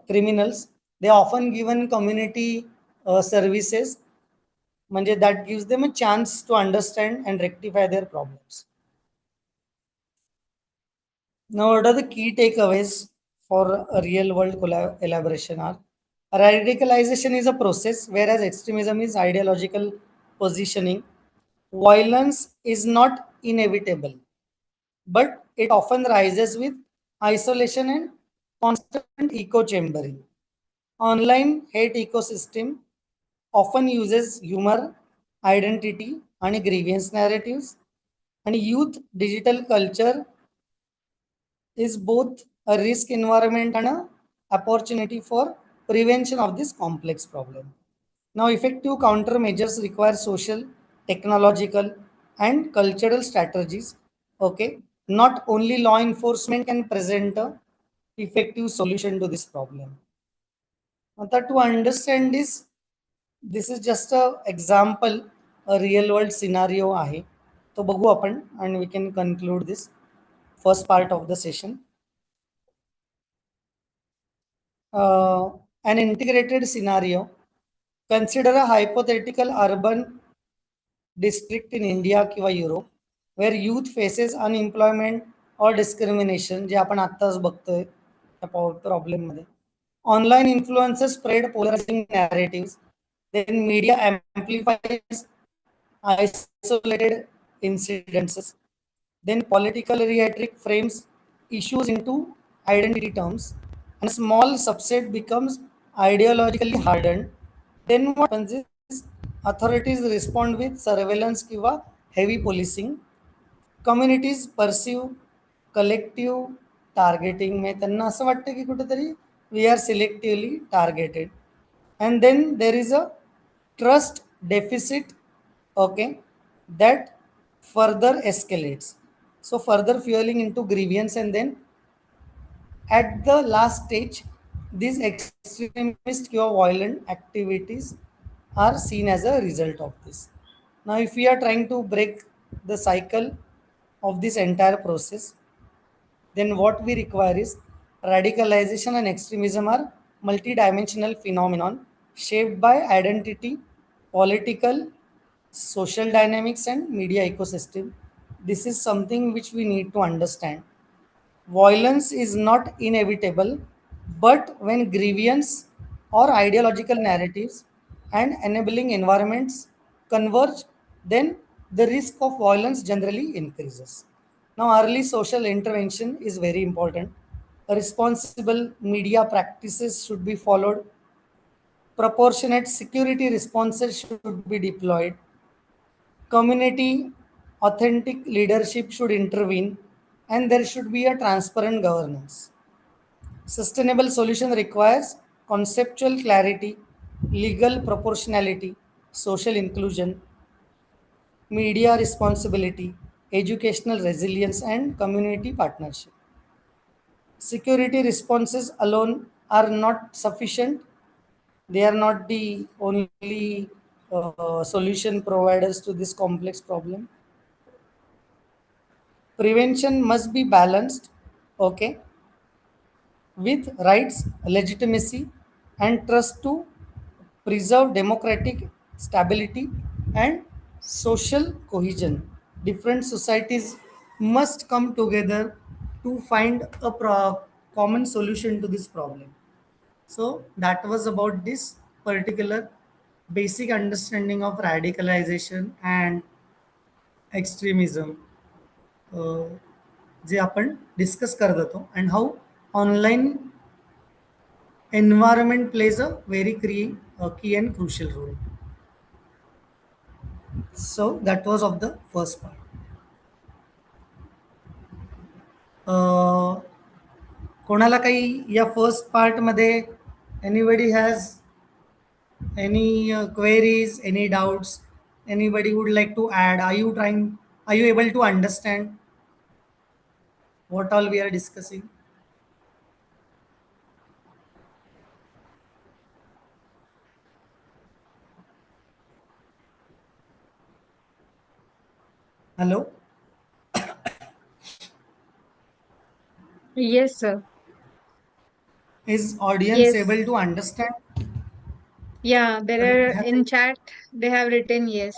criminals they often given community services म्हणजे that gives them a chance to understand and rectify their problems. Now what are the key takeaways for a real world elaboration are radicalization is a process whereas extremism is ideological positioning. Violence is not inevitable but it often rises with isolation and constant echo chambering. Online hate ecosystem often uses humor, identity, and grievance narratives. And youth digital culture is both a risk environment and an opportunity for prevention of this complex problem. Now, effective countermeasures require social, technological, and cultural strategies. Okay, not only law enforcement can present a effective solution to this problem. Now, to understand this is just a example, a real world scenario आहे तो बघू आपण and we can conclude this first part of the session. An integrated scenario. Consider a hypothetical urban district in India किंवा Europe where youth faces unemployment or discrimination जे आपण आत्ताच बघतोय त्या problem मध्ये. Online influences spread polarizing narratives. Then media amplifies isolated incidences. Then political rhetoric frames issues into identity terms, and a small subset becomes ideologically hardened. Then what happens is authorities respond with surveillance kiva heavy policing. Communities perceive collective targeting में त्यांना असं वाटतं की कुठेतरी we are selectively targeted. And then there is a trust deficit, okay, that further escalates, so further fueling into grievance. And then at the last stage these extremist or violent activities are seen as a result of this. Now if we are trying to break the cycle of this entire process, then what we require is radicalization and extremism are multidimensional phenomenon shaped by identity, political, social dynamics, and media ecosystem. This is something which we need to understand. Violence is not inevitable, but when grievance or ideological narratives and enabling environments converge, then the risk of violence generally increases. Now, early social intervention is very important. Responsible media practices should be followed. Proportionate security responses should be deployed. Community authentic leadership should intervene, and there should be a transparent governance. Sustainable solution requires conceptual clarity, legal proportionality, social inclusion, media responsibility, educational resilience, and community partnership. Security responses alone are not sufficient. They are not the only solution providers to this complex problem. Prevention must be balanced, okay, with rights, legitimacy, and trust to preserve democratic stability and social cohesion. Different societies must come together to find a common solution to this problem. So that was about this particular basic understanding of radicalization and extremism. Uh, जे आपण discuss करत होतो, and how online environment plays a very key and crucial role. So that was of the first part. कोणाला काही या first part मध्ये anybody has any queries, any doubts, anybody would like to add? Are you able to understand what all we are discussing? Hello? Yes, sir. Is audience Yes. able to understand? Yeah, there are Have in chat, they have written yes,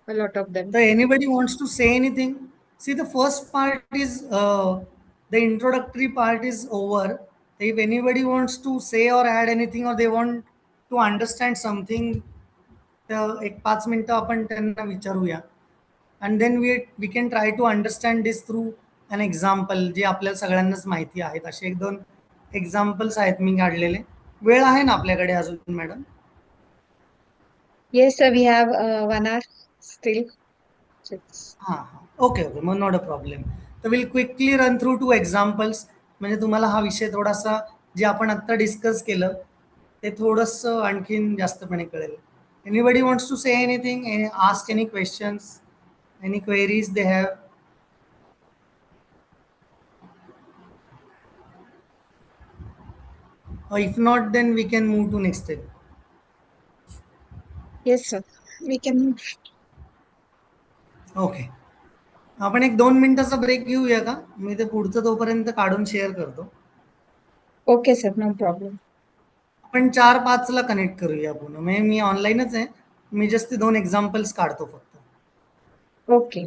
a lot of them. So anybody wants to say anything? See, the first part is the introductory part is over. If anybody wants to say or add anything, or they want to understand something, एक 5 मिनिटं आपण त्यांना विचारूया. And then we can try to understand this through an example जे आपल्याला सगळ्यांनाच माहिती आहेत. असे 1-2 एक्झाम्पल्स आहेत मी काढलेले. वेळ आहे ना आपल्याकडे अजून madam? Yes, sir, we have 1 hour still. हां हां ओके ओके मग नॉट अ प्रॉब्लेम. तर will quickly run through 2 examples, म्हणजे तुम्हाला हा विषय थोडासा जे आपण आत्ता डिस्कस केलं ते थोडंसं आणखीन जास्तपणे कळेल. Anybody wants to say anything, ask any questions, any queries they have? If not, then we can move to next step. Yes, sir. We can. Okay, आपण एक 2 मिनिटाचा ब्रेक घेऊया का? मी ते पुढचं तोपर्यंत काढून शेअर करतो. Okay, sir, no problem. आपण 4-5ला कनेक्ट करूया पुन्हा. मी ऑनलाईनच आहे, मी जस्ट ते 2 एक्झाम्पल्स काढतो फक्त. Okay.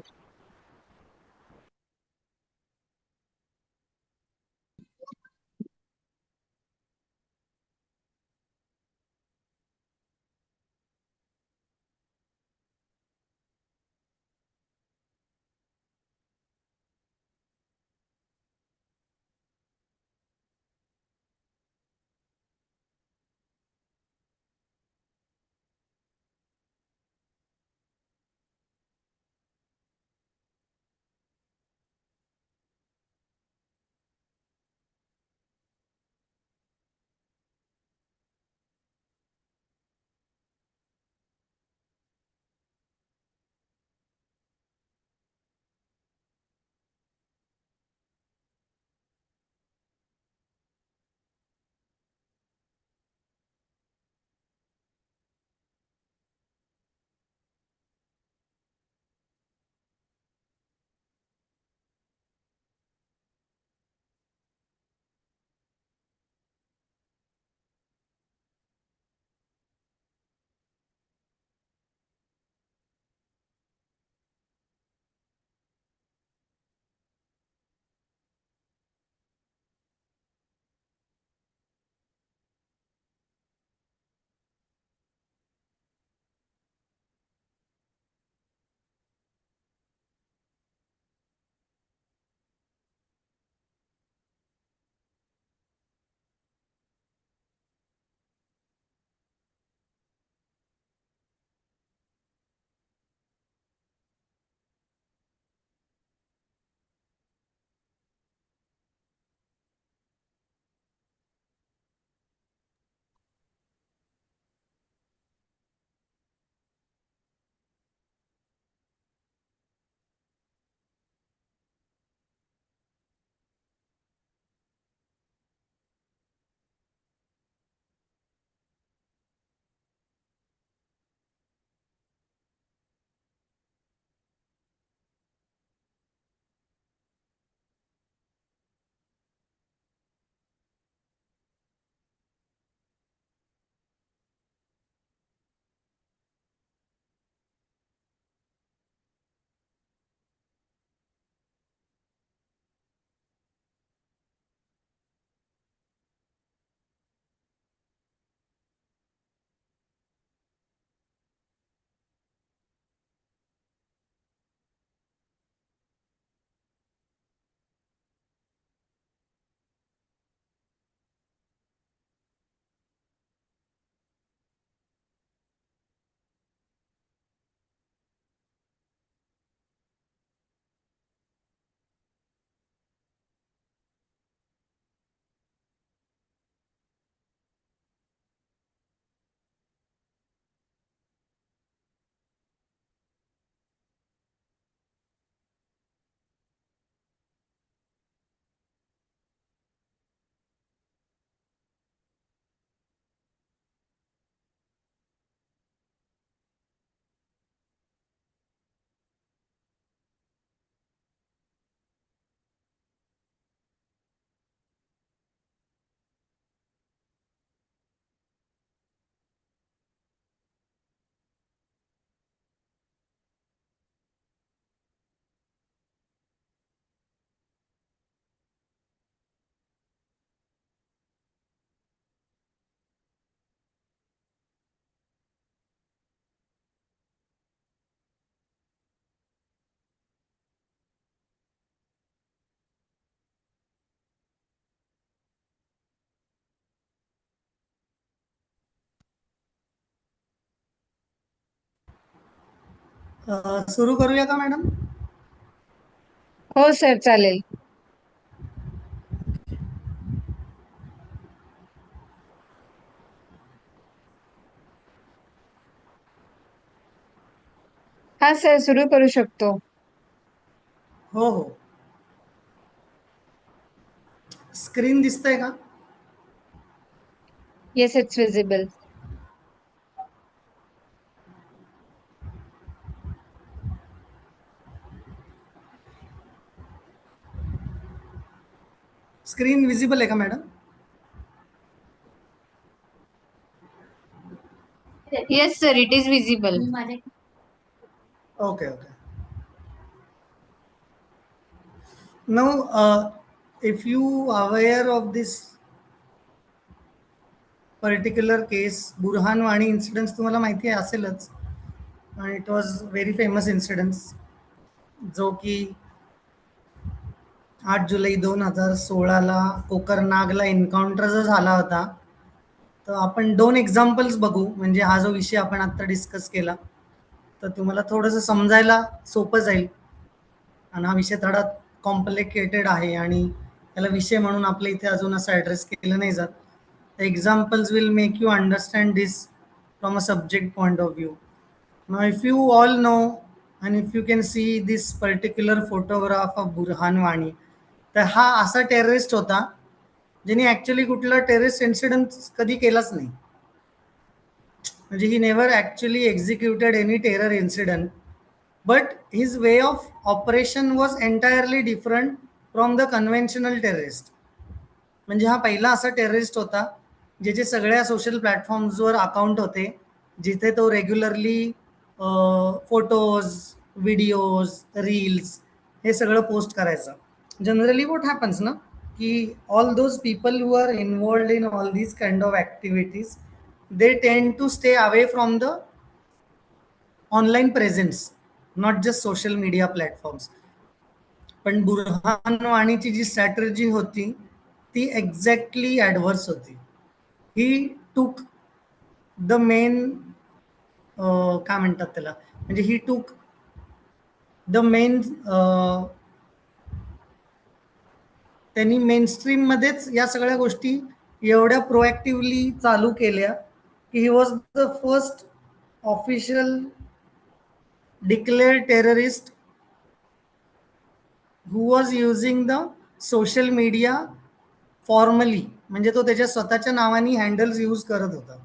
सुरू करूया का मॅडम? हो सर, चालेल. हा सर, सुरू करू शकतो. हो हो. स्क्रीन दिसतंय का? Yes, it's visible. Screen visible आहे का madam? Yes, sir, it is visible. Okay, okay. Now, if you are aware of this particular case, Burhan Wani incidents तुम्हाला माहिती आहे असेलच. आणि it was very famous incidents, जो की 8 जुलै 2016ला कोकरनागला एन्काउंटर जो झाला होता. तर आपण 2 एक्झाम्पल्स बघू, म्हणजे हा जो विषय आपण आत्ता डिस्कस केला तर तुम्हाला थोडंसं समजायला सोपं जाईल. आणि हा विषय थोडा कॉम्प्लिकेटेड आहे आणि त्याला विषय म्हणून आपल्या इथे अजून असं ॲड्रेस केलं नाही जात. The examples will make you understand this from a subject point of view. Now, if you all know and if you can see this particular photograph of Burhan Wani, तर हा असा टेररिस्ट होता ज्याने actually कुठला terrorist incident कधी केलाच नाही. म्हणजे ही never actually executed any terror incident, but his way of operation was entirely different from the conventional terrorist. म्हणजे हा पहिला असा टेररिस्ट होता ज्याचे सगळ्या सोशल प्लॅटफॉर्म्सवर अकाउंट होते, जिथे तो रेग्युलरली फोटोज, व्हिडिओज, रील्स हे सगळं पोस्ट करायचं. जनरली व्हॉट हॅपन्स ना, की all those people who are involved in all these kind of activities, they tend to stay away from the online presence, not just social media platforms. पण बुरहान वाणीची जी strategy होती ती exactly adverse होती. ही took the main, काय म्हणतात त्याला, म्हणजे ही took the main, त्यांनी मेनस्ट्रीममध्येच या सगळ्या गोष्टी एवढ्या प्रोॲक्टिव्हली चालू केल्या की he was the first official declared terrorist who was using the social media formally. म्हणजे तो त्याच्या स्वतःच्या नावाने हँडल्स यूज करत होता.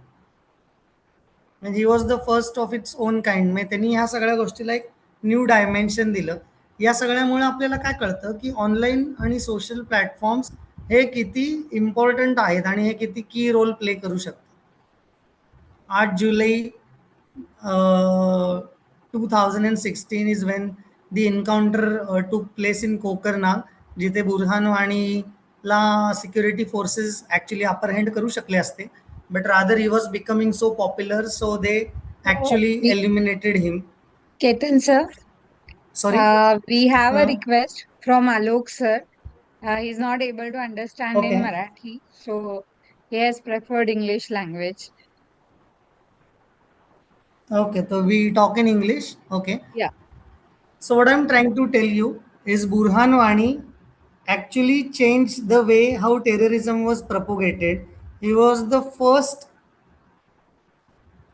म्हणजे he was the first of its own kind. म्हणजे त्यांनी ह्या सगळ्या गोष्टीला एक न्यू डायमेन्शन दिलं. या सगळ्यामुळे आपल्याला काय कळतं की ऑनलाईन आणि सोशल प्लॅटफॉर्म्स हे किती इम्पॉर्टंट आहेत आणि हे किती की रोल प्ले करू शकतात. 8 जुलै 2016 इज वेन द एन्काउंटर टूक प्लेस इन कोकरनाग, जिथे बुरहान वाणीला सिक्युरिटी फोर्सेस ॲक्च्युली अपर हँड करू शकले असते, but rather he was becoming so popular, so they actually eliminated him. Ketan sir, Sorry. we have a request from Alok sir. He's not able to understand in Okay. Marathi, so he has preferred English language. Okay, so we talk in English. Okay. Yeah. So what I'm trying to tell you is Burhan Wani actually changed the way how terrorism was propagated. He was the first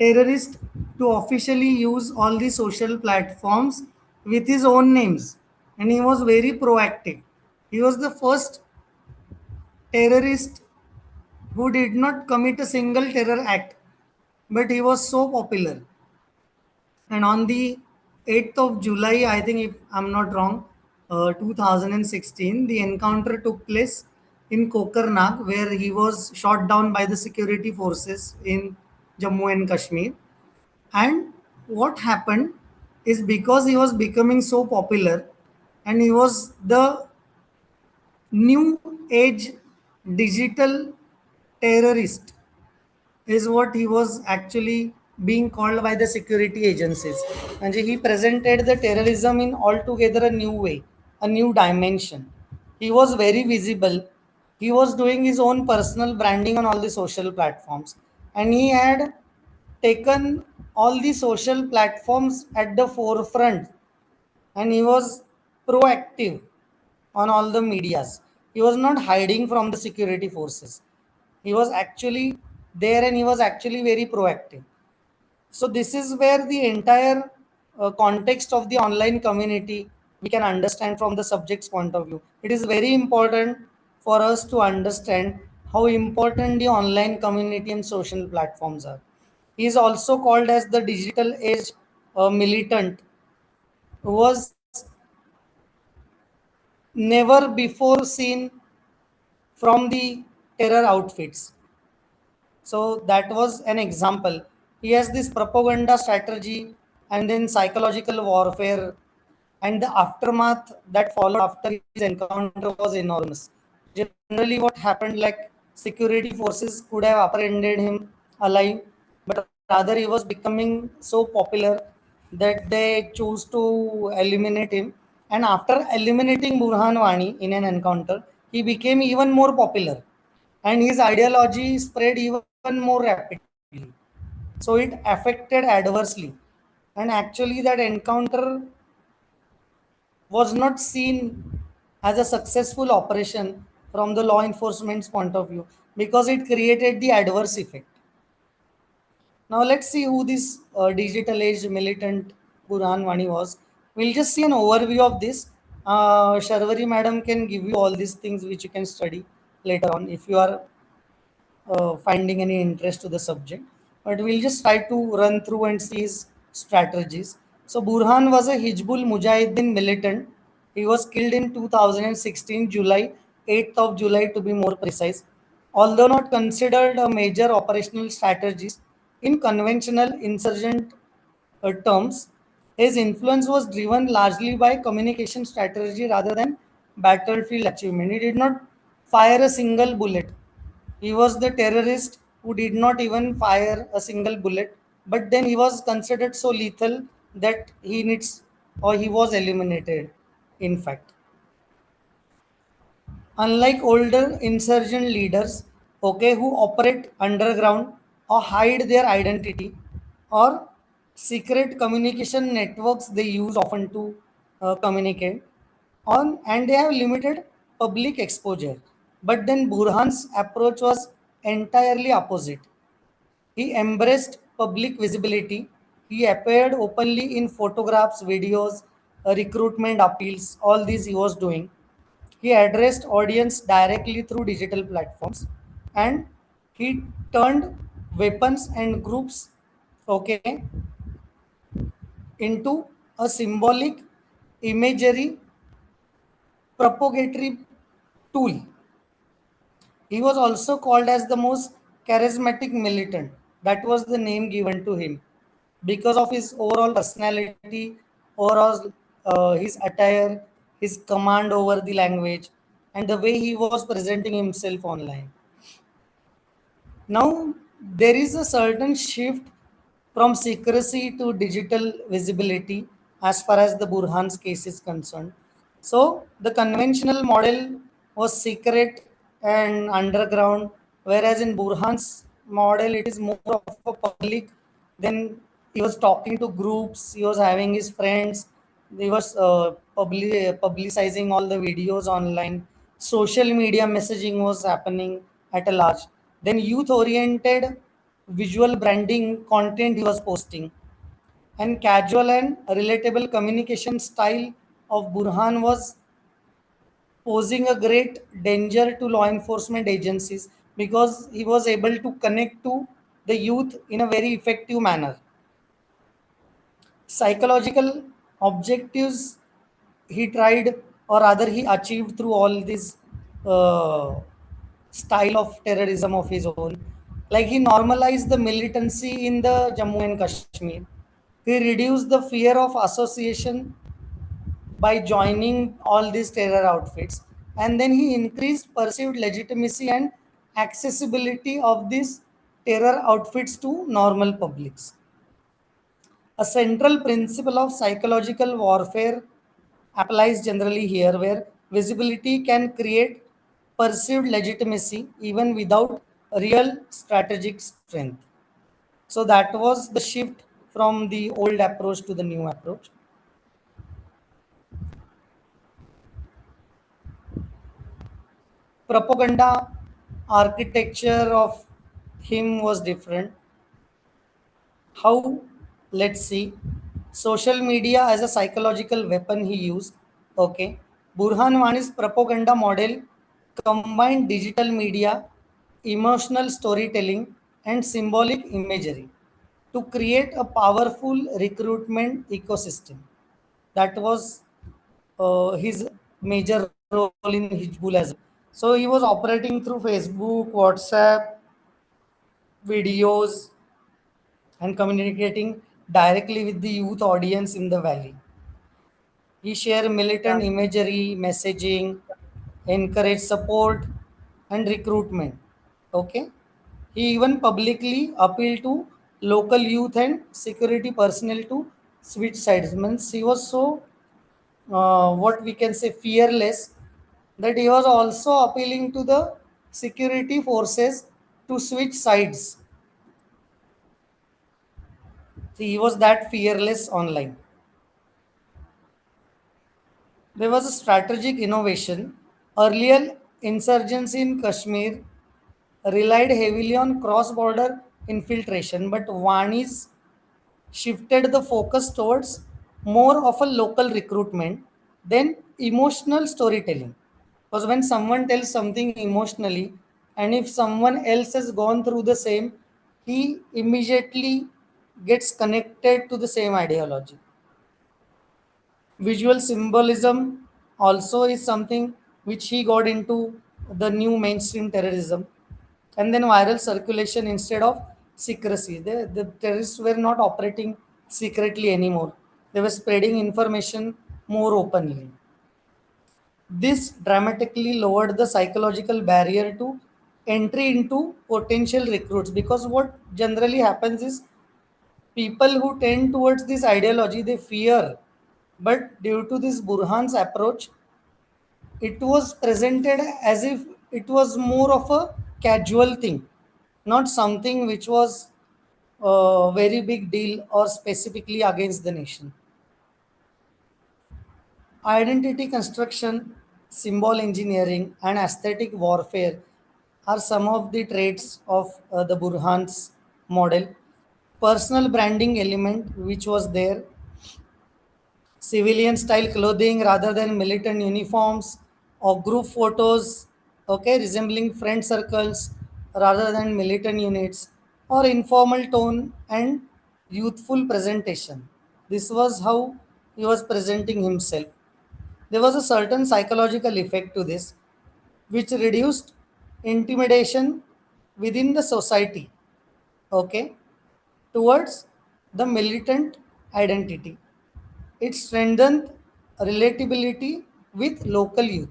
terrorist to officially use all the social platforms with his own names, and he was very proactive. He was the first terrorist who did not commit a single terror act, but he was so popular. And on the 8th of July, I think, if I'm not wrong, 2016, the encounter took place in Kokarnag, where he was shot down by the security forces in Jammu and Kashmir. And what happened is, because he was becoming so popular and he was the new age digital terrorist, is what he was actually being called by the security agencies. And he presented the terrorism in altogether a new way, a new dimension. He was very visible. He was doing his own personal branding on all the social platforms. And he had taken all the social platforms at the forefront, and he was proactive on all the medias. He was not hiding from the security forces. He was actually there, and he was actually very proactive. So this is where the entire context of the online community we can understand from the subject's point of view. It is very important for us to understand how important the online community and social platforms are. He is also called as the digital age militant, who was never before seen from the terror outfits. So that was an example. He has this propaganda strategy and then psychological warfare, and the aftermath that followed after his encounter was enormous. Generally, what happened, like security forces could have apprehended him alive, but rather he was becoming so popular that they chose to eliminate him. And after eliminating Burhan Wani in an encounter, he became even more popular, and his ideology spread even more rapidly. So it affected adversely. And actually, that encounter was not seen as a successful operation from the law enforcement's point of view, because it created the adverse effect. Now, let's see who this digital age militant Burhan Wani was. We'll just see an overview of this. Sharvari madam can give you all these things which you can study later on if you are finding any interest to the subject. But we'll just try to run through and see his strategies. So Burhan was a Hizbul Mujahideen militant. He was killed in 2016, July, 8th of July to be more precise. Although not considered a major operational strategist in conventional insurgent terms, his influence was driven largely by communication strategy rather than battlefield achievement. He did not fire a single bullet. He was the terrorist who did not even fire a single bullet, but then he was considered so lethal that he needs or he was eliminated, in fact. Unlike older insurgent leaders, okay, who operate underground or hide their identity, or secret communication networks they use often to communicate on, and they have limited public exposure. But then Burhan's approach was entirely opposite. He embraced public visibility. He appeared openly in photographs, videos, recruitment appeals, all these he was doing. He addressed audience directly through digital platforms, and he turned weapons and groups, okay, into a symbolic imagery propagatory tool. He was also called as the most charismatic militant. That was the name given to him because of his overall personality, overall his attire, his command over the language, and the way he was presenting himself online. Now, there is a certain shift from secrecy to digital visibility as far as the Burhan's case is concerned. So, the conventional model was secret and underground, whereas in Burhan's model, it is more of a public. Then he was talking to groups, he was having his friends, he was publicizing all the videos online. Social media messaging was happening at a large. Then youth oriented visual branding content he was posting. And casual and relatable communication style of Burhan was posing a great danger to law enforcement agencies because he was able to connect to the youth in a very effective manner. Psychological objectives he tried, or rather he achieved through all this uh, style of terrorism of his own. Like he normalized the militancy in the Jammu and Kashmir. He reduced the fear of association by joining all these terror outfits, and then he increased perceived legitimacy and accessibility of these terror outfits to normal publics. A central principle of psychological warfare applies generally here, where visibility can create perceived legitimacy even without real strategic strength. So that was the shift from the old approach to the new approach. Propaganda architecture of him was different. How? Let's see. Social media as a psychological weapon he used. Okay. Burhan Wani's propaganda model combined digital media, emotional storytelling, and symbolic imagery to create a powerful recruitment ecosystem. That was his major role in Hizbul as well. So he was operating through Facebook, WhatsApp, videos, and communicating directly with the youth audience in the valley. He shared militant imagery, messaging, encouraged support and recruitment. Okay. He even publicly appealed to local youth and security personnel to switch sides. Means he was so what we can say fearless that he was also appealing to the security forces to switch sides. He was that fearless online. There was a strategic innovation. Earlier insurgency in Kashmir relied heavily on cross border infiltration, but Wani's shifted the focus towards more of a local recruitment than emotional storytelling. Because when someone tells something emotionally, and if someone else has gone through the same, he immediately gets connected to the same ideology. Visual symbolism also is something which he got into the new mainstream terrorism, and then viral circulation instead of secrecy. The terrorists were not operating secretly anymore, they were spreading information more openly. This dramatically lowered the psychological barrier to entry into potential recruits, because what generally happens is people who tend towards this ideology they fear, but due to this Burhan's approach it was presented as if it was more of a casual thing, not something which was a very big deal or specifically against the nation. Identity construction, symbol engineering, and aesthetic warfare are some of the traits of the Burhan's model. Personal branding element, which was there, civilian style clothing rather than militant uniforms, or group photos, okay, resembling friend circles rather than militant units, or informal tone and youthful presentation. This was how he was presenting himself. There was a certain psychological effect to this, which reduced intimidation within the society, okay, towards the militant identity. It strengthened relatability with local youth.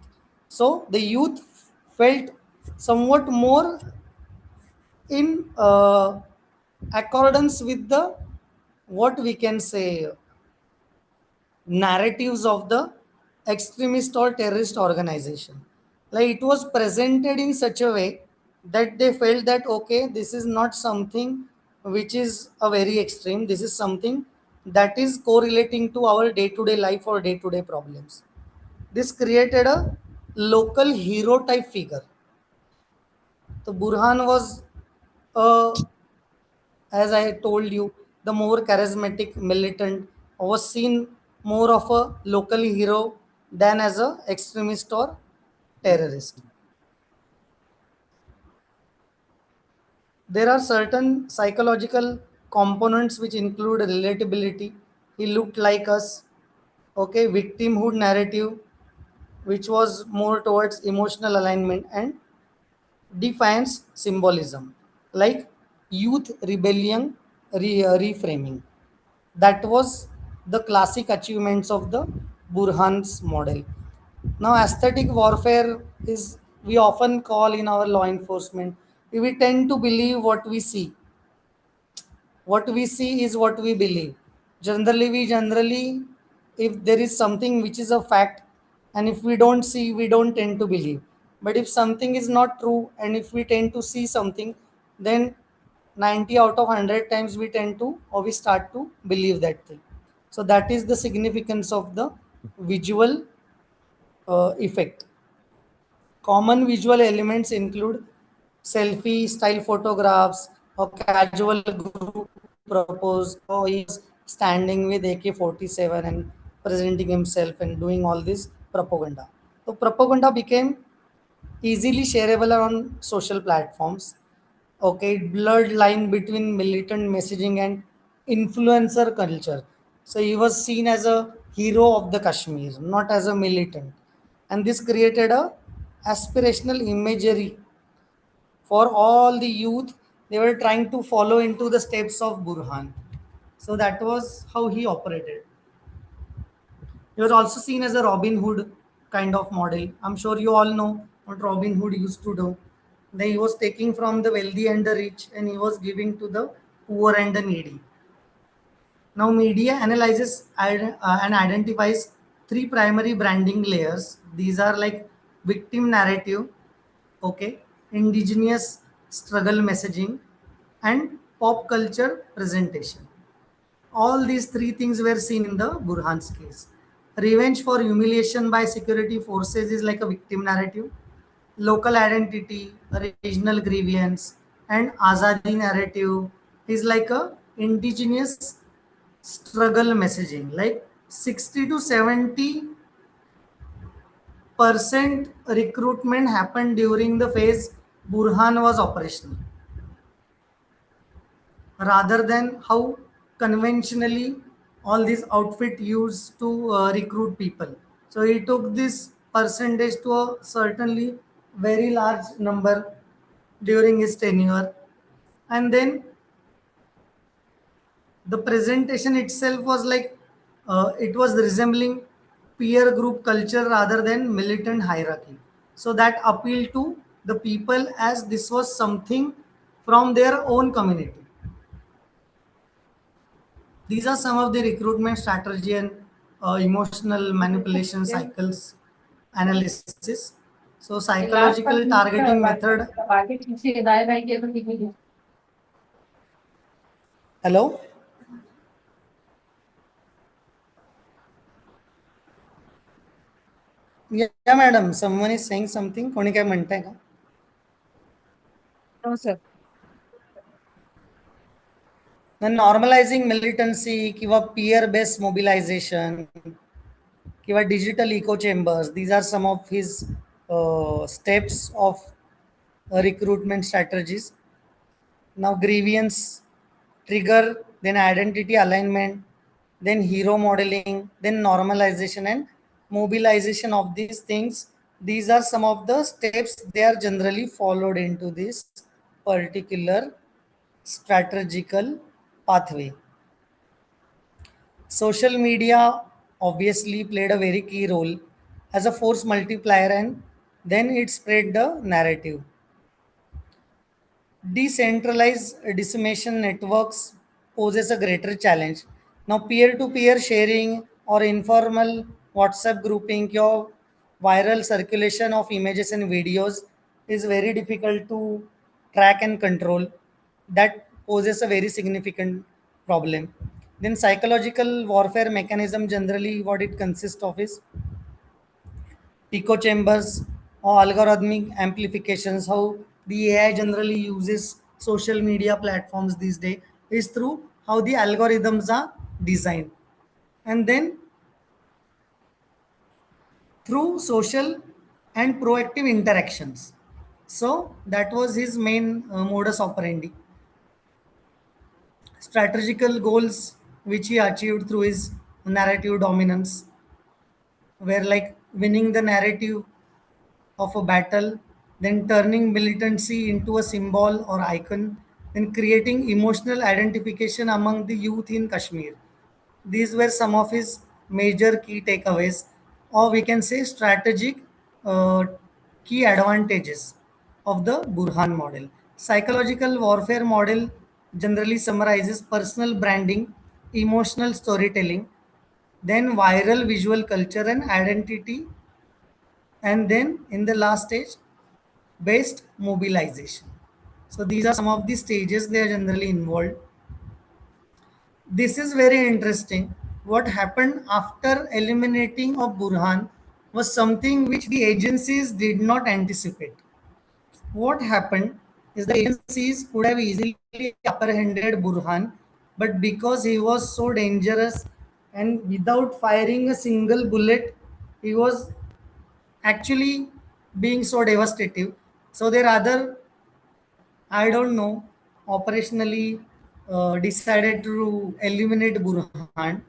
So the youth felt somewhat more in accordance with the what we can say narratives of the extremist or terrorist organization. Like it was presented in such a way that they felt that okay, this is not something which is a very extreme, this is something that is correlating to our day-to-day life or day-to-day problems. This created a local hero type figure. So Burhan was a, as I told you, the more charismatic militant was seen more of a local hero than as a extremist or terrorist. There are certain psychological components which include relatability. He looked like us, okay, victimhood narrative, which was more towards emotional alignment, and defiance symbolism, like youth rebellion reframing. That was the classic achievements of the Burhan's model. Now, aesthetic warfare is we often call in our law enforcement. We tend to believe what we see is what we believe. Generally, if there is something which is a fact, and if we don't see, we don't tend to believe. But if something is not true, and if we tend to see something, then 90 out of 100 times we tend to or we start to believe that thing. So that is the significance of the visual effect. Common visual elements include selfie style photographs or casual group propose, or he was standing with AK-47 and presenting himself and doing all this propaganda. So propaganda became easily shareable on social platforms. Okay, blurred line between militant messaging and influencer culture. So he was seen as a hero of the Kashmir, not as a militant, and this created a aspirational imagery for all the youth. They were trying to follow into the steps of Burhan. So that was how he operated. He was also seen as a Robin Hood kind of model. I'm sure you all know what Robin Hood used to do. Then he was taking from the wealthy and the rich and he was giving to the poor and the needy. Now, media analyzes and identifies three primary branding layers. These are like victim narrative, okay, indigenous struggle messaging, and pop culture presentation. All these three things were seen in the Burhan's case. Revenge for humiliation by security forces is like a victim narrative. Local identity, regional grievance, and Azadi narrative is like a indigenous struggle messaging. Like 60 to 70% recruitment happened during the phase Burhan was operational, rather than how conventionally all these outfit used to recruit people. So he took this percentage to a certainly very large number during his tenure. And then the presentation itself was like it was resembling peer group culture rather than militant hierarchy. So that appealed to the people as this was something from their own community. These are some of the recruitment strategy and emotional manipulation cycles analysis. So psychological targeting method. Hello. Yeah, madam. Someone is saying something. कोणी काय म्हणताय का? No, sir. Then normalizing militancy किंवा peer based mobilization किंवा digital echo chambers. These are some of his steps of recruitment strategies. Now grievance trigger, then identity alignment, then hero modeling, then normalization and mobilization of these things. These are some of the steps they are generally followed into this particular strategical pathway. Social media obviously played a very key role as a force multiplier, and then it spread the narrative. Decentralized dissemination networks poses a greater challenge. Now, peer-to-peer sharing or informal WhatsApp grouping, your viral circulation of images and videos is very difficult to track and control. That poses a very significant problem. Then psychological warfare mechanism, generally what it consists of is echo chambers or algorithmic amplifications. How the AI generally uses social media platforms these days is through how the algorithms are designed, and then through social and proactive interactions. So that was his main modus operandi. Strategical goals which he achieved through his narrative dominance were like winning the narrative of a battle, then turning militancy into a symbol or icon, then creating emotional identification among the youth in Kashmir. These were some of his major key takeaways, or we can say strategic uh, key advantages of the Burhan model. Psychological warfare model generally summarizes personal branding, emotional storytelling, then viral visual culture and identity, and then in the last stage based mobilization. So these are some of the stages they are generally involved. This is very interesting. What happened after eliminating of Burhan was something which the agencies did not anticipate. What happened is the agencies could have easily apprehended Burhan, but because he was so dangerous and without firing a single bullet, he was actually being so devastating. So they rather, I don't know, operationally decided to eliminate Burhan,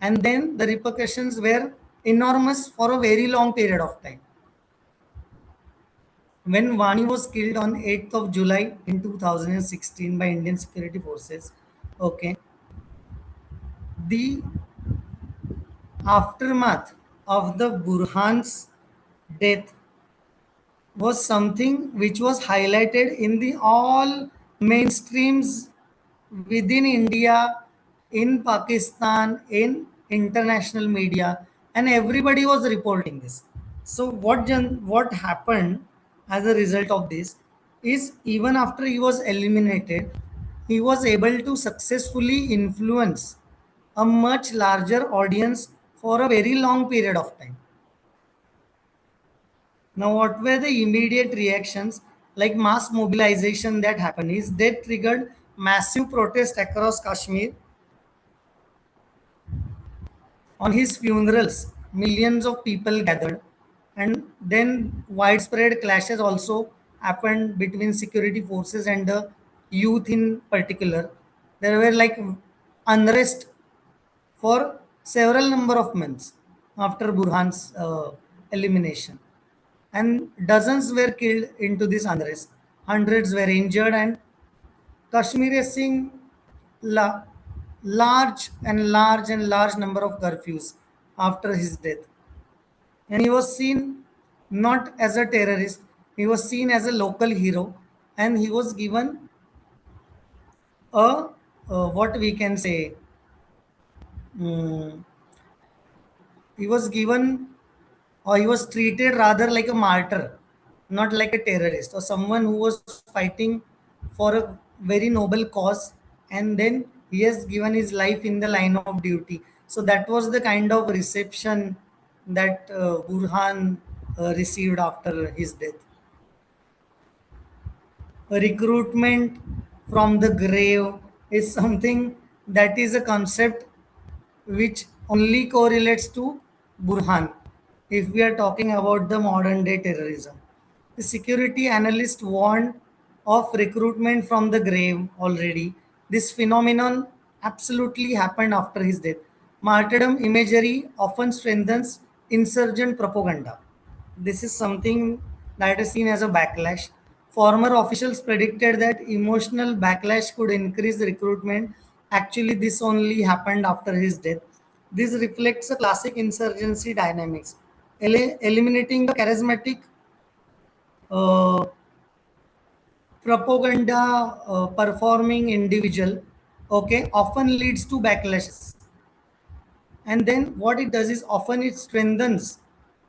and then the repercussions were enormous for a very long period of time. When Vani was killed on 8th of July in 2016 by Indian security forces, okay, the aftermath of the Burhan's death was something which was highlighted in the all mainstreams within India, in Pakistan, in international media, and everybody was reporting this. So what happened as a result of this is even after he was eliminated, he was able to successfully influence a much larger audience for a very long period of time. Now, what were the immediate reactions? Like mass mobilization that happened is that triggered massive protest across Kashmir. On his funerals, millions of people gathered, and then widespread clashes also happened between security forces and the youth in particular. There were like unrest for several number of months after Burhan's elimination, and dozens were killed into this unrest. Hundreds were injured, and Kashmir is seeing la- large number of curfews after his death. And he was seen not as a terrorist, he was seen as a local hero, and he was given a what we can say. mm, he was given or he was treated rather like a martyr, not like a terrorist or someone who was fighting for a very noble cause, and then he has given his life in the line of duty. So that was the kind of reception that Burhan received after his death. Recruitment from the grave is something that is a concept which only correlates to Burhan if we are talking about the modern day terrorism. The security analyst warned of recruitment from the grave already. This phenomenon absolutely happened after his death. Martyrdom imagery often strengthens insurgent propaganda. This is something that is seen as a backlash. Former officials predicted that emotional backlash could increase recruitment. Actually, this only happened after his death. This reflects a classic insurgency dynamics. Eliminating a charismatic uh, propaganda performing individual, okay, often leads to backlashes. And then what it does is often it strengthens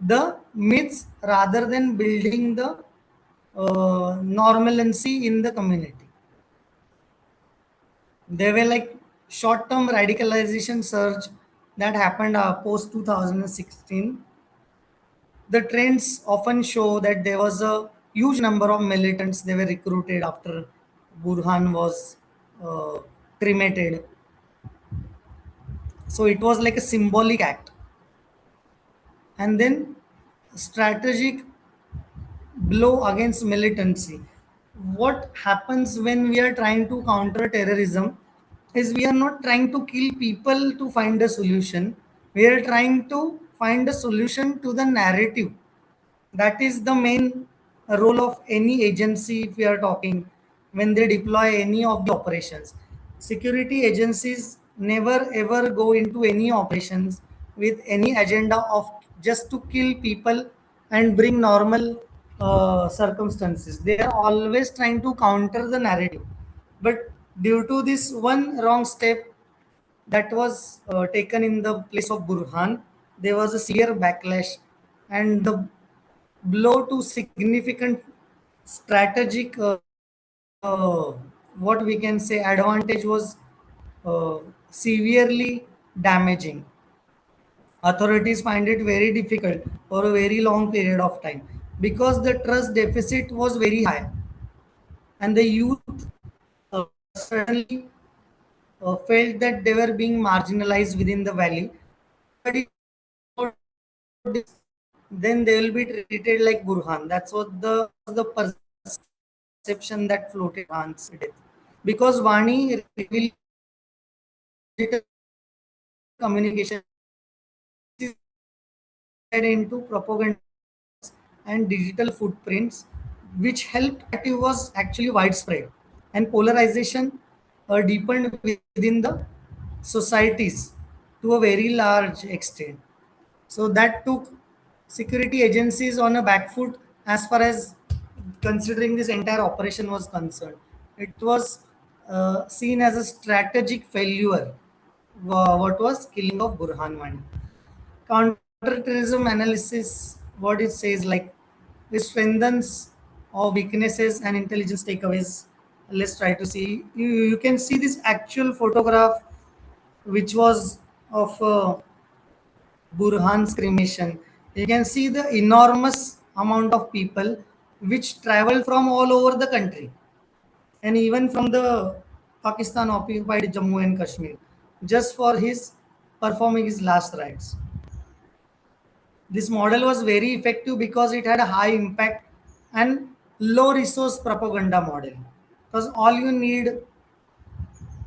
the myths rather than building the normalcy in the community. There were like short-term radicalization surge that happened post 2016. The trends often show that there was a huge number of militants they were recruited after Burhan was uh, cremated. So it was like a symbolic act. And then strategic blow against militancy. What happens when we are trying to counter terrorism is we are not trying to kill people to find a solution. We are trying to find a solution to the narrative. That is the main role of any agency if we are talking when they deploy any of the operations. Security agencies never ever go into any operations with any agenda of just to kill people and bring normal circumstances. They are always trying to counter the narrative. But due to this one wrong step that was taken in the place of Burhan, there was a severe backlash, and the blow to significant strategic what we can say advantage was uh, severely damaging. Authorities find it very difficult for a very long period of time because the trust deficit was very high, and the youth certainly felt that they were being marginalized within the valley. But if then they will be treated like Burhan. That's what the perception that floated Burhan's death. Because Vani revealed digital communication is into propaganda and digital footprints, which helped active was actually widespread, and polarization deepened within the societies to a very large extent. So that took security agencies on a back foot as far as considering this entire operation was concerned. It was seen as a strategic failure. What was killing of Burhan Wani? Counterterrorism analysis, what it says, like it strengthens or weaknesses and intelligence takeaways. Let's try to see. You can see this actual photograph, which was of Burhan's cremation. You can see the enormous amount of people which traveled from all over the country and even from the Pakistan occupied Jammu and Kashmir just for his performing his last rites. This model was very effective because it had a high impact and low resource propaganda model. Because all you need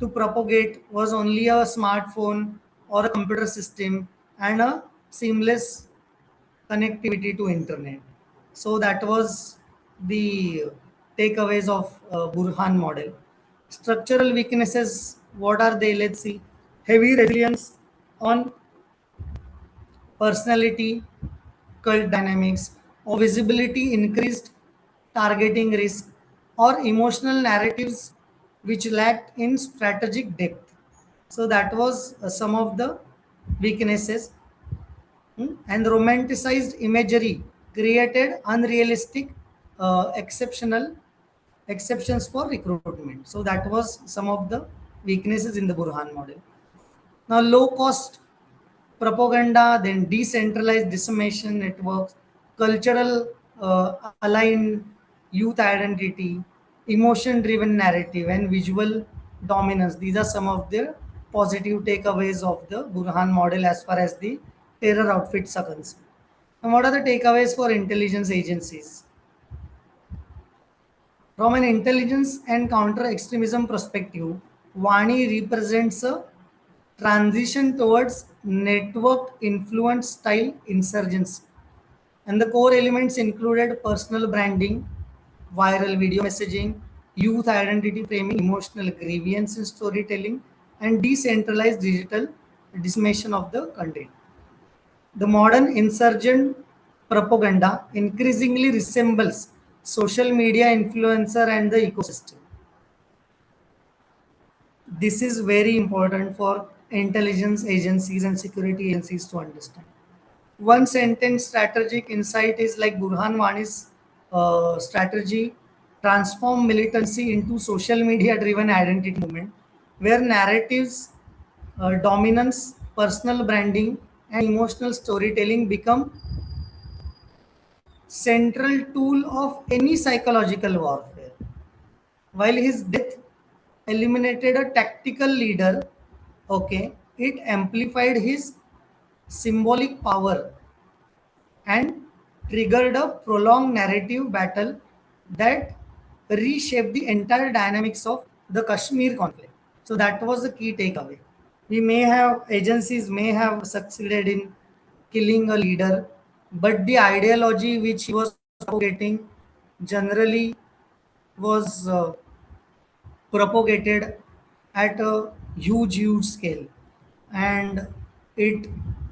to propagate was only a smartphone or a computer system and a seamless connectivity to internet. So that was the takeaways of Burhan model. Structural weaknesses, what are they? Let's see. Heavy resilience on personality, cult dynamics, or visibility increased targeting risk, or emotional narratives which lacked in strategic depth. So that was some of the weaknesses. And romanticized imagery created unrealistic exceptional exceptions for recruitment. So that was some of the weaknesses in the Burhan model. Now low cost propaganda, then decentralized dissemination networks, cultural aligned youth identity, emotion driven narrative, and visual dominance. These are some of the positive takeaways of the Burhan model as far as the terror outfits are concerned. And what are the takeaways for intelligence agencies? From an intelligence and counter extremism perspective, Vani represents a transition towards network influence style insurgency. And the core elements included personal branding, viral video messaging, youth identity framing, emotional grievance in storytelling, and decentralized digital dissemination of the content. The modern insurgent propaganda increasingly resembles social media influencer and the ecosystem. This is very important for intelligence agencies and security agencies to understand. One sentence strategic insight is like Burhan Wani's strategy transform militancy into social media driven identity movement where narratives, dominance, personal branding, and emotional storytelling become central tool of any psychological warfare. While his death eliminated a tactical leader, okay, it amplified his symbolic power and triggered a prolonged narrative battle that reshaped the entire dynamics of the Kashmir conflict. So that was the key takeaway. We may have agencies may have succeeded in killing a leader, but the ideology which he was propagating generally was propagated at a huge scale, and it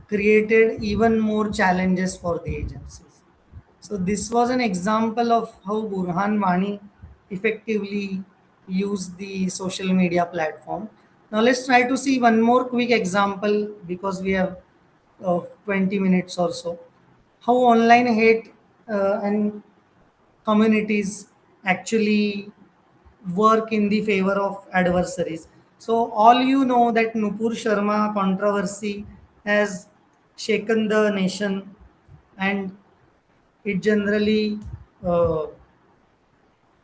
created even more challenges for the agencies. So this was an example of how Burhan Wani effectively used the social media platform. Now let's try to see one more quick example because we have 20 minutes or so. How online hate and communities actually work in the favor of adversaries. So all you know that Nupur Sharma controversy has shaken the nation, and it generally uh,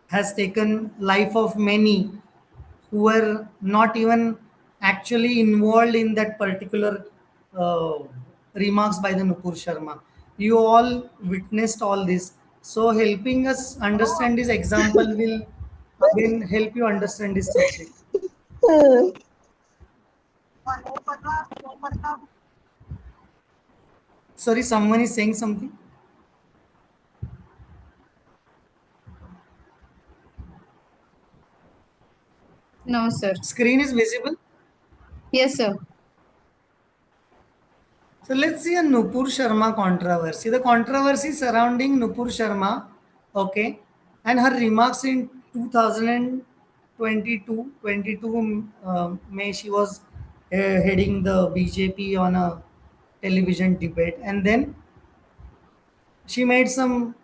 has taken life of many who were not even actually involved in that particular uh, remarks by the Nupur Sharma. You all witnessed all this. So helping us understand this example will again help you understand this subject. Sorry, someone is saying something. No, sir. Screen is visible. Yes, sir. So let's see a Nupur Sharma controversy. The controversy surrounding Nupur Sharma, okay, and her remarks in 2022 May she was heading the BJP on a television debate, and then she made some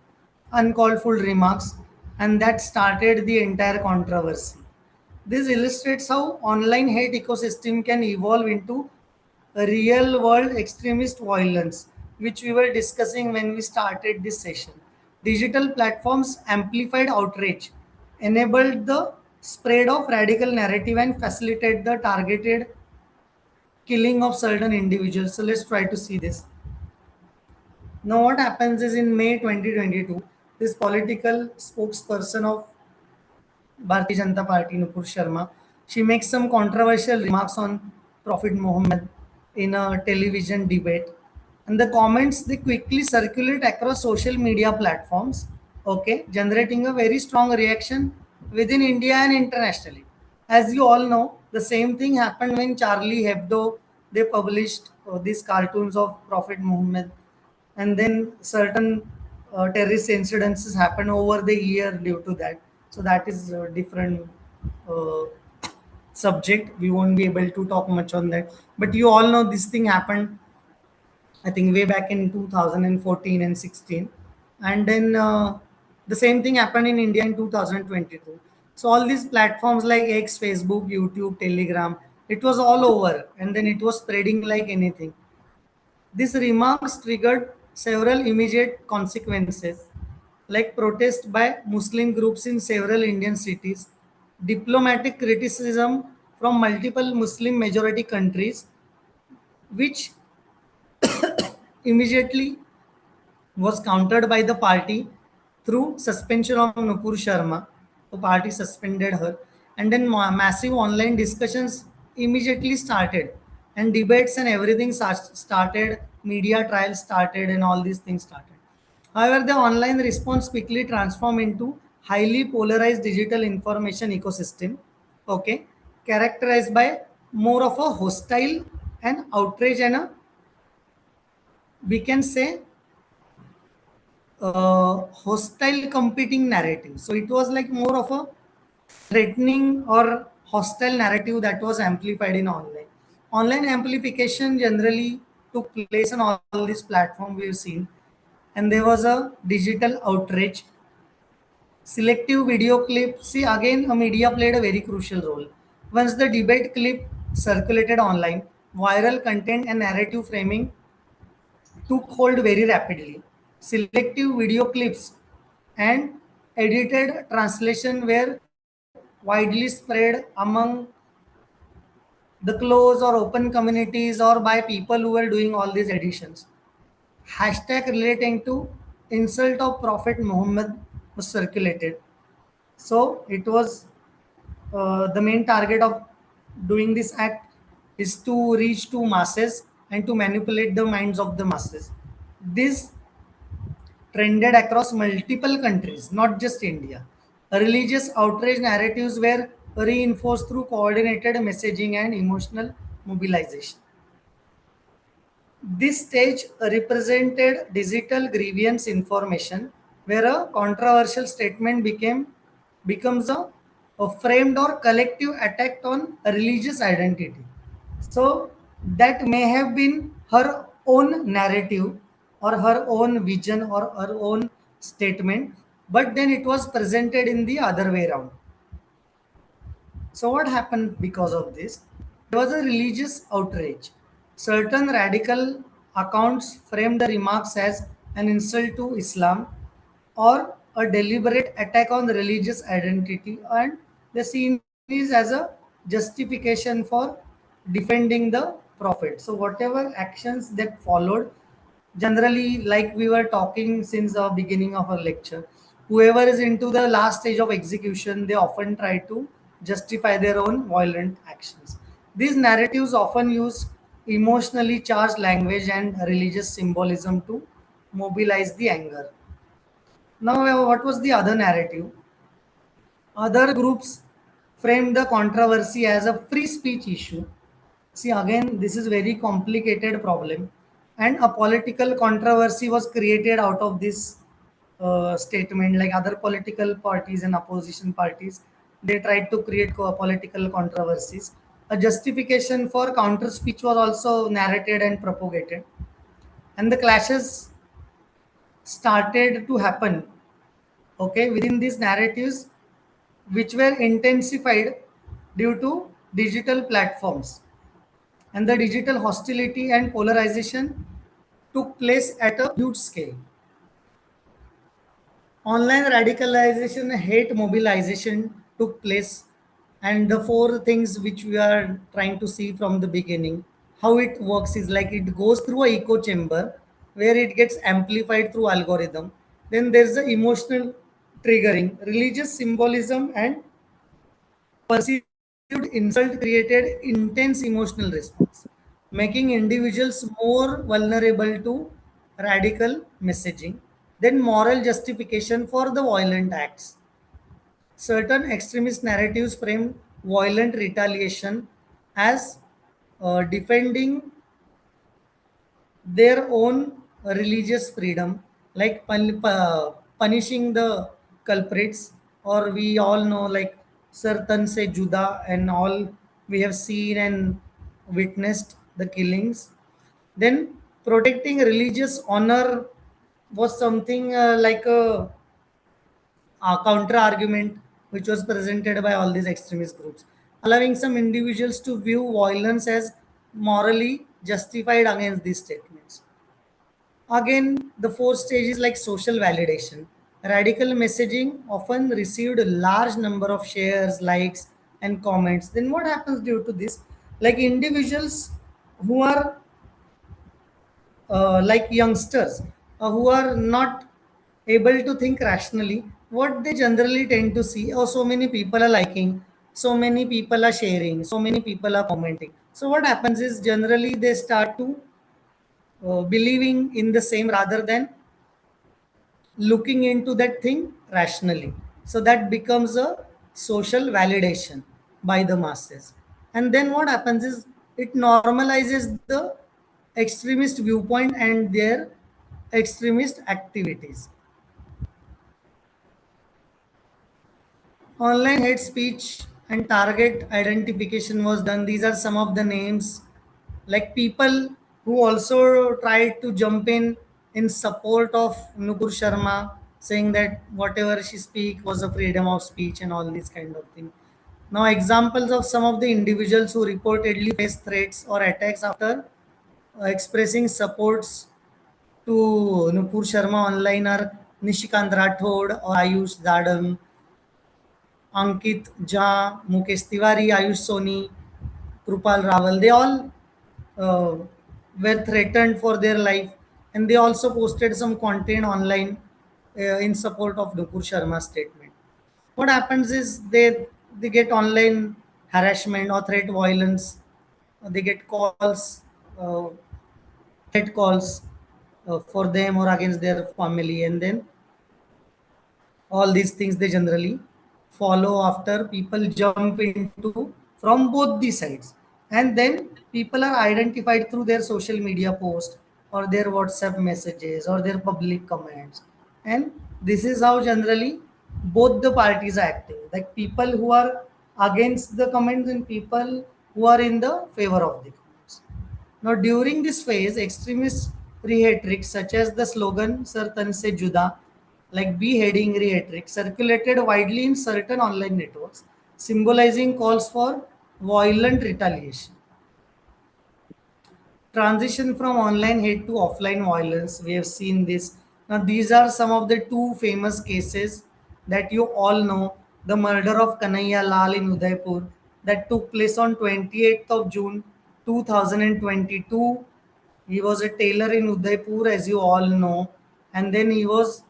uncalled for remarks, and that started the entire controversy. This illustrates how online hate ecosystem can evolve into a real world extremist violence, which we were discussing when we started this session. Digital platforms amplified outrage, enabled the spread of radical narrative, and facilitate the targeted killing of certain individuals. So let's try to see this. Now, what happens is in May 2022, this political spokesperson of Bharatiya Janata Party, Nupur Sharma, she makes some controversial remarks on Prophet Muhammad in a television debate. And the comments they quickly circulate across social media platforms, okay, generating a very strong reaction within India and internationally. As you all know, the same thing happened when Charlie Hebdo they published these cartoons of Prophet Muhammad, and then certain terrorist incidences happen over the year due to that. So that is a different uh, subject. We won't be able to talk much on that, but you all know this thing happened, I think, way back in 2014 and 16. And then the same thing happened in India in 2022. So all these platforms like X, Facebook, YouTube, Telegram, it was all over, and then it was spreading like anything. These remarks triggered several immediate consequences, like protests by Muslim groups in several Indian cities, diplomatic criticism from multiple Muslim majority countries, which immediately was countered by the party through suspension of Nupur Sharma. The party suspended her, and then massive online discussions immediately started, and debates and everything started. Media trials started, and all these things started. However, the online response quickly transformed into highly polarized digital information ecosystem. Okay, characterized by more of a hostile and outrage and a, we can say, hostile competing narrative. So it was like more of a threatening or hostile narrative that was amplified in online. Online amplification generally took place on all these platforms we've seen, and there was a digital outrage, selective video clip. See, again, a media played a very crucial role. Once the debate clip circulated online, viral content and narrative framing took hold very rapidly. Selective video clips and edited translation were widely spread among the close or open communities or by people who were doing all these editions. Hashtag relating to insult of Prophet Muhammad was circulated. So it was the main target of doing this act is to reach to masses and to manipulate the minds of the masses. This trended across multiple countries, not just India. Religious outrage narratives were reinforced through coordinated messaging and emotional mobilization. This stage represented digital grievance information, where a controversial statement becomes a framed or collective attack on a religious identity. So that may have been her own narrative or her own vision or her own statement, but then it was presented in the other way around. So what happened because of this? There was a religious outrage. Certain radical accounts framed the remarks as an insult to Islam or a deliberate attack on religious identity, and the seen is as a justification for defending the prophet. So whatever actions that followed, generally, like we were talking since the beginning of our lecture, whoever is into the last stage of execution, they often try to justify their own violent actions. These narratives often use emotionally charged language and religious symbolism to mobilize the anger. Now, what was the other narrative? Other groups framed the controversy as a free speech issue. See, again, this is very complicated problem, and a political controversy was created out of this statement. Like other political parties and opposition parties, they tried to create political controversies. A justification for counter speech was also narrated and propagated, and the clashes started to happen. Okay, within these narratives, which were intensified due to digital platforms, and the digital hostility and polarization took place at a huge scale. Online radicalization, hate mobilization took place, and the four things which we are trying to see from the beginning, how it works is like it goes through a echo chamber where it gets amplified through algorithm. Then there's the emotional triggering, religious symbolism and perceived insult created intense emotional response, making individuals more vulnerable to radical messaging. Then, moral justification for the violent acts. Certain extremist narratives frame violent retaliation as defending their own religious freedom, like punishing the culprits, or we all know like certain say Judah and all, we have seen and witnessed the killings. Then protecting religious honor was something like a counter argument which was presented by all these extremist groups, allowing some individuals to view violence as morally justified against these statements. Again, the fourth stage is like social validation. Radical messaging often received a large number of shares, likes, and comments. Then what happens due to this? Like individuals who are like youngsters who are not able to think rationally, what they generally tend to see, oh, so many people are liking, so many people are sharing, so many people are commenting. So what happens is generally they start to believing in the same rather than looking into that thing rationally. So that becomes a social validation by the masses. And then what happens is it normalizes the extremist viewpoint and their extremist activities. Online hate speech and target identification was done. These are some of the names, like people who also tried to jump in support of Nukur Sharma, saying that whatever she speak was a freedom of speech and all these kind of thing. Now, examples of some of the individuals who reportedly faced threats or attacks after expressing supports to Nupur Sharma online are Nishikant Rathod or Ayush Zadam, Ankit Jha, Mukesh Tiwari, Ayush Soni, Krupal Rawal. They all uh, were threatened for their life, and they also posted some content online in support of Nupur Sharma's statement. What happens is they get online harassment or threat violence. They get calls, uh, threat calls for them or against their family, and then all these things they generally follow after people jump into from both the sides, and then people are identified through their social media post or their WhatsApp messages or their public comments. And this is how generally both the parties are acting, like people who are against the comments and people who are in the favor of the comments. Now, during this phase, extremist rhetoric such as the slogan Sir Tan Se Juda, like beheading rhetoric, circulated widely in certain online networks. symbolizing calls for violent retaliation. Transition from online hate to offline violence. We have seen this. Now, these are some of the two famous cases that you all know. The murder of Kanhaiya Lal in Udaipur that took place on 28th of June 2022. He was a tailor in Udaipur, as you all know, and then he was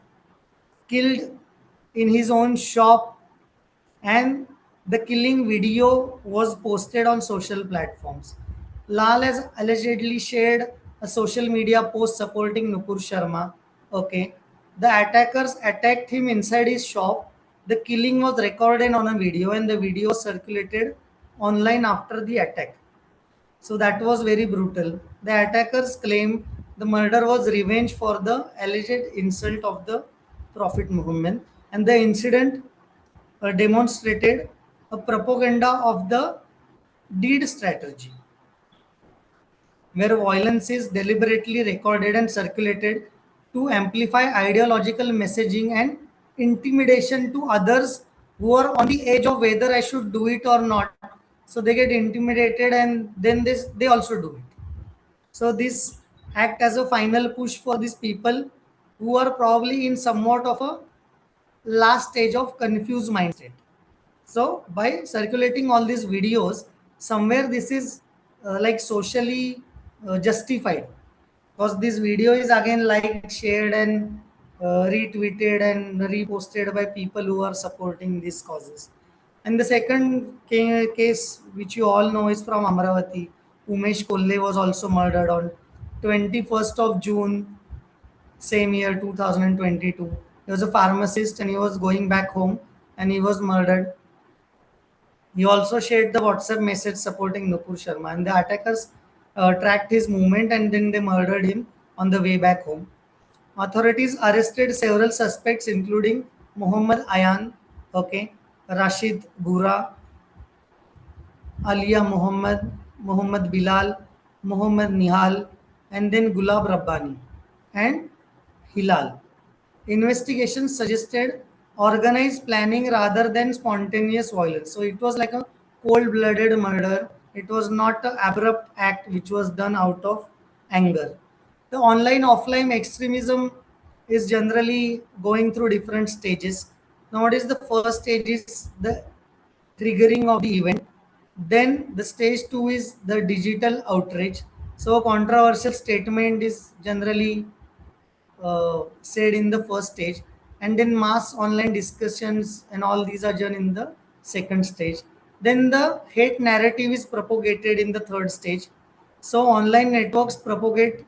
killed in his own shop, and the killing video was posted on social platforms. Lal has allegedly shared a social media post supporting Nupur Sharma. Okay, the attackers attacked him inside his shop. The killing was recorded on a video, and the video circulated online after the attack. So that was very brutal. The attackers claim the murder was revenge for the alleged insult of the Prophet Muhammad, and the incident demonstrated a propaganda of the deed strategy, where violence is deliberately recorded and circulated to amplify ideological messaging and intimidation to others who are on the edge of whether I should do it or not. So they get intimidated, and then they also do it. So this act as a final push for these people who are probably in somewhat of a last stage of confused mindset. So by circulating all these videos, somewhere this is like socially justified, because this video is again liked, shared, and retweeted and reposted by people who are supporting these causes. And the second case, which you all know, is from Amravati. Umesh Kolle was also murdered on 21st of June, same year 2022. He was a pharmacist and he was going back home and he was murdered. He also shared the WhatsApp message supporting Nupur Sharma, and the attackers tracked his movement and then they murdered him on the way back home. Authorities arrested several suspects, including Muhammad Ayan, okay, Rashid Gura, Alia Muhammad, Muhammad Bilal, Muhammad Nihal, and then Gulab Rabbani and Hilal. Investigations suggested organized planning rather than spontaneous violence. So it was like a cold blooded murder. It was not an abrupt act which was done out of anger. The online offline extremism is generally going through different stages. Now, what is the first stage is the triggering of the event. Then the stage two is the digital outrage. So, a controversial statement is generally said in the first stage, and then mass online discussions and all these are done in the second stage. Then the hate narrative is propagated in the third stage. So, online networks propagate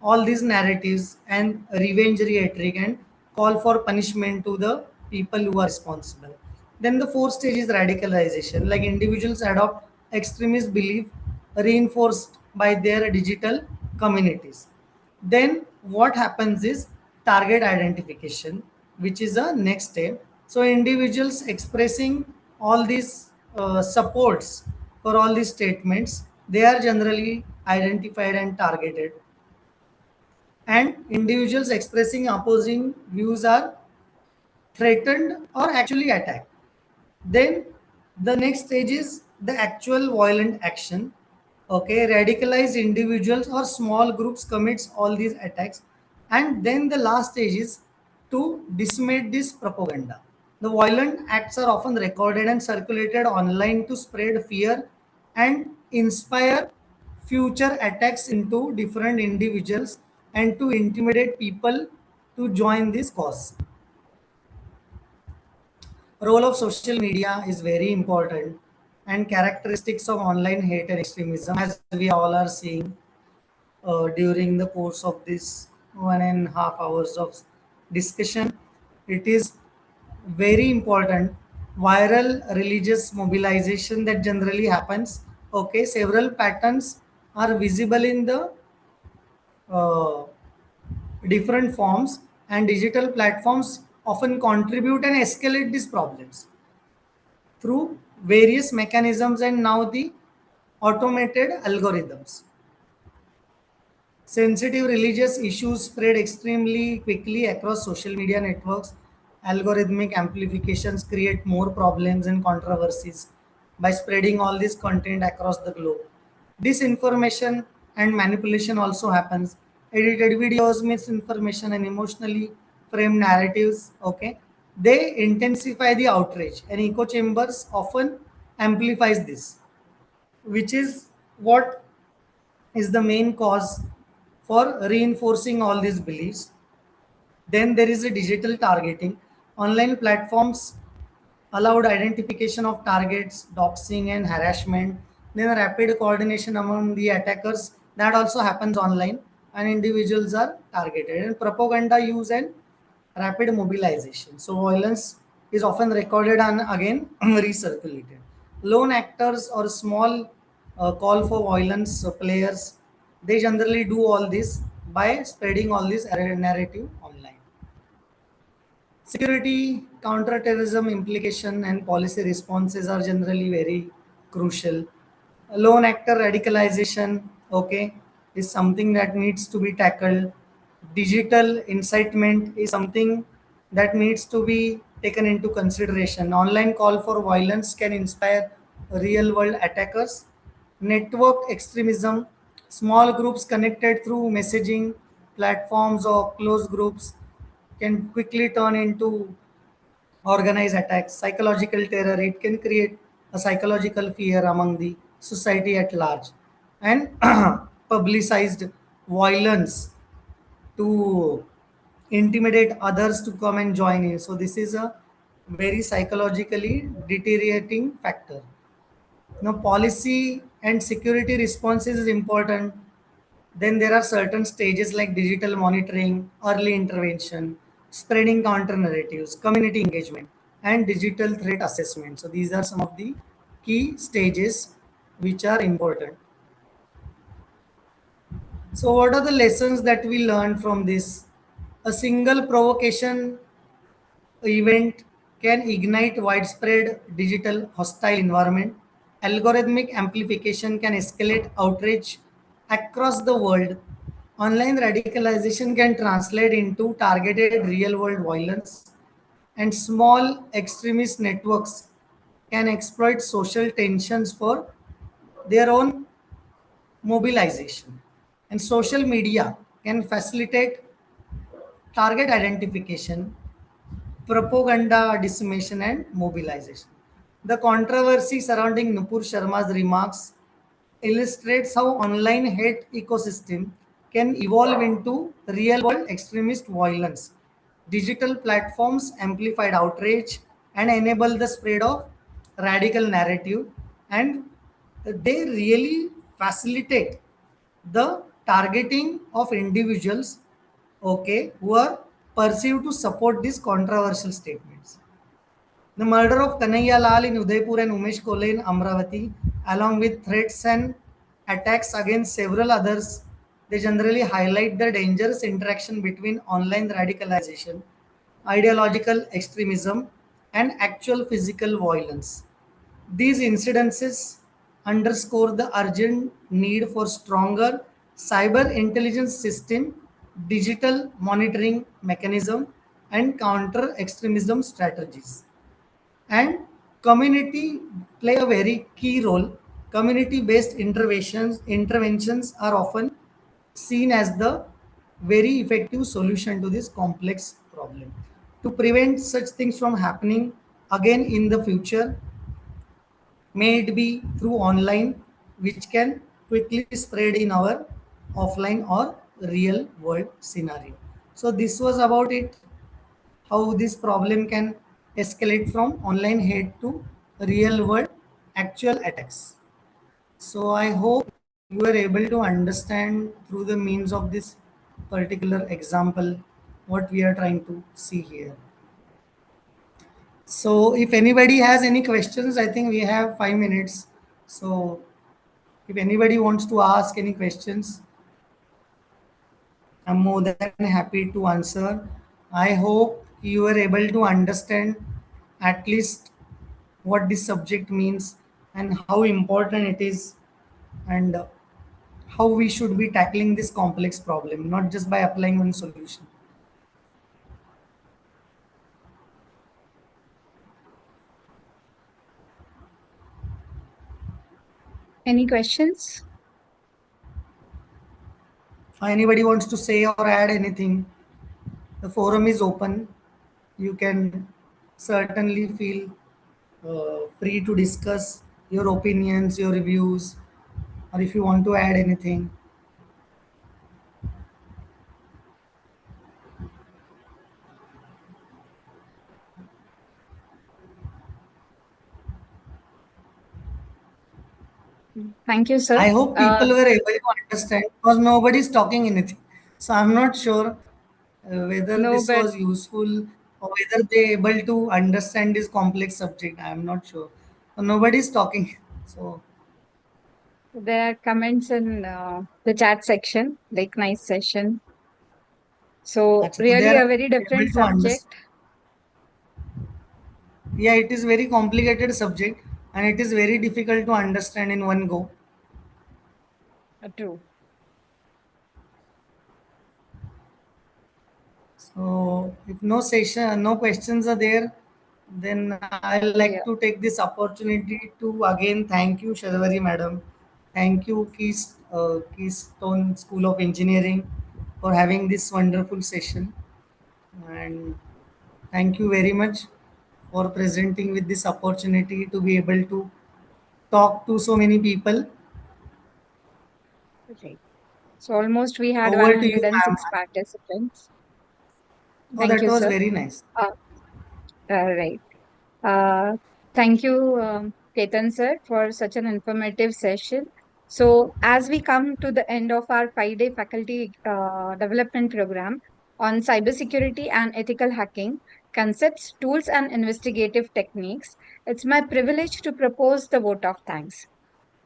all these narratives and revenge rhetoric and call for punishment to the people who are responsible. Then the fourth stage is radicalization, like individuals adopt extremist belief reinforced by their digital communities. Then what happens is target identification, which is a next step. So individuals expressing all these supports for all these statements, they are generally identified and targeted, and individuals expressing opposing views are threatened or actually attacked. Then the next stage is the actual violent action. Okay, radicalized individuals or small groups commits all these attacks, and then the last stage is to disseminate this propaganda. The violent acts are often recorded and circulated online to spread fear and inspire future attacks into different individuals and to intimidate people to join this cause. Role of social media is very important, and characteristics of online hate and extremism, as we all are seeing during the course of this 1.5 hours of discussion. It is very important. Viral religious mobilization that generally happens. Okay, several patterns are visible in the uh, different forms, and digital platforms often contribute and escalate these problems through various mechanisms and now the automated algorithms. Sensitive religious issues spread extremely quickly across social media networks, Algorithmic amplifications create more problems and controversies by spreading all this content across the globe. Disinformation and manipulation also happens. Edited videos, misinformation, and emotionally framed narratives. Okay, they intensify the outrage, and echo chambers often amplifies this, which is what is the main cause for reinforcing all these beliefs. Then there is a digital targeting. Online platforms allowed identification of targets, doxing, and harassment. Then a rapid coordination among the attackers that also happens online, and individuals are targeted. And propaganda use and rapid mobilization. So violence is often recorded and again recirculated. Lone actors or small call for violence players, they generally do all this by spreading all this narrative online. Security, counterterrorism implication, and policy responses are generally very crucial. Lone actor radicalization, okay, is something that needs to be tackled. Digital incitement is something that needs to be taken into consideration. Online call for violence can inspire real world attackers. Network extremism, small groups connected through messaging platforms or closed groups can quickly turn into organized attacks. Psychological terror, it can create a psychological fear among the society at large. And publicized violence to intimidate others to come and join in. So this is a very psychologically deteriorating factor. Now, policy and security responses is important. Then there are certain stages like digital monitoring, early intervention, spreading counter narratives, community engagement, and digital threat assessment. So these are some of the key stages which are important. So what are the lessons that we learned from this? A single provocation event can ignite widespread digital hostile environment. Algorithmic amplification can escalate outrage across the world. Online radicalization can translate into targeted real world violence. And small extremist networks can exploit social tensions for their own mobilization. And social media can facilitate target identification, propaganda, dissemination, and mobilization. The controversy surrounding Nupur Sharma's remarks illustrates how online hate ecosystem can evolve into real-world extremist violence. Digital platforms amplified outrage and enable the spread of radical narrative, and they really facilitate the targeting of individuals, okay, who are perceived to support these controversial statements. The murder of Kanhaiya Lal in Udaipur and Umesh Kole in Amravati, along with threats and attacks against several others, they generally highlight the dangerous interaction between online radicalization, ideological extremism, and actual physical violence. These incidences underscore the urgent need for stronger cyber intelligence system, digital monitoring mechanism, and counter extremism strategies. And community play a very key role. Community based interventions are often seen as the very effective solution to this complex problem. To prevent such things from happening again in the future, may it be through online, which can quickly spread in our offline or real world scenario. So this was about it, how this problem can escalate from online hate to real world actual attacks. So I hope you were able to understand through the means of this particular example what we are trying to see here. So if anybody has any questions, I think we have 5 minutes. So if anybody wants to ask any questions, I'm more than happy to answer. I hope you were able to understand at least what this subject means and how important it is, and how we should be tackling this complex problem, not just by applying one solution. Any questions? If anybody wants to say or add anything, the forum is open. You can certainly feel free to discuss your opinions, your reviews, or if you want to add anything. Thank you, sir. I hope people were able to understand because nobody is talking anything. So I'm not sure whether No, this but was useful or whether they able to understand this complex subject. I'm not sure. So nobody is talking. So there are comments in the chat section, like nice session. So so they really are a very different able to subject. understand. Yeah, it is very complicated subject and it is very difficult to understand in one go. True. So if no questions are there, then I'd Yeah. like to take this opportunity to again thank you, Shadvari Madam. Thank you, Keystone School of Engineering, for having this wonderful session. And thank you very much for presenting with this opportunity to be able to talk to so many people. Okay. So almost we had Over to you, ma'am. 106 participants. Oh, Thank that you, was sir. very nice. Uh, right. Thank you, Ketan sir, for such an informative session. So, as we come to the end of our 5-day faculty development program on cybersecurity and ethical hacking, concepts, tools, and investigative techniques, it's my privilege to propose the vote of thanks.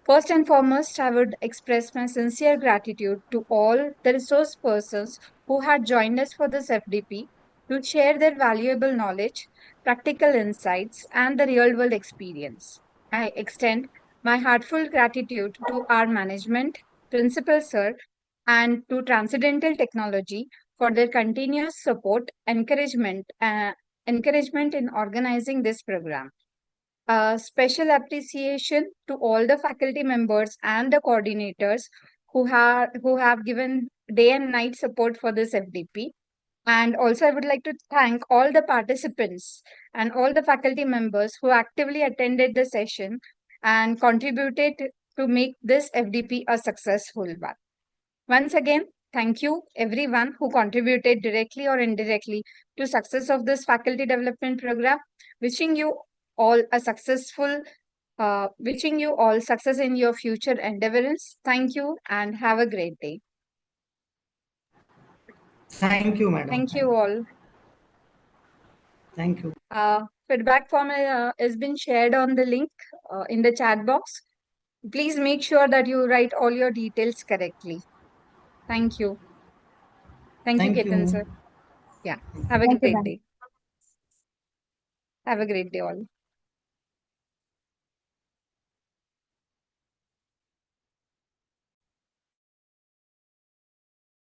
First and foremost, I would express my sincere gratitude to all the resource persons who had joined us for this FDP to share their valuable knowledge, practical insights, and the real world experience. I extend my heartfelt gratitude to our management, Principal Sir, and to Transcendental Technology for their continuous support, encouragement in organizing this program. Special appreciation to all the faculty members and the coordinators who have given day and night support for this FDP. And also, I would like to thank all the participants and all the faculty members who actively attended the session and contributed to make this FDP a successful one. Once again, thank you everyone who contributed directly or indirectly to success of this faculty development program. Wishing you all a wishing you all success in your future endeavors. Thank you and have a great day. Thank you, madam. Thank you all. Thank you. Feedback form has been shared on the link in the chat box. Please make sure that you write all your details correctly. Thank you. Thank you, Thank Ketan you. sir. Yeah. Have a Thank you, great ma'am. day. Have a great day all.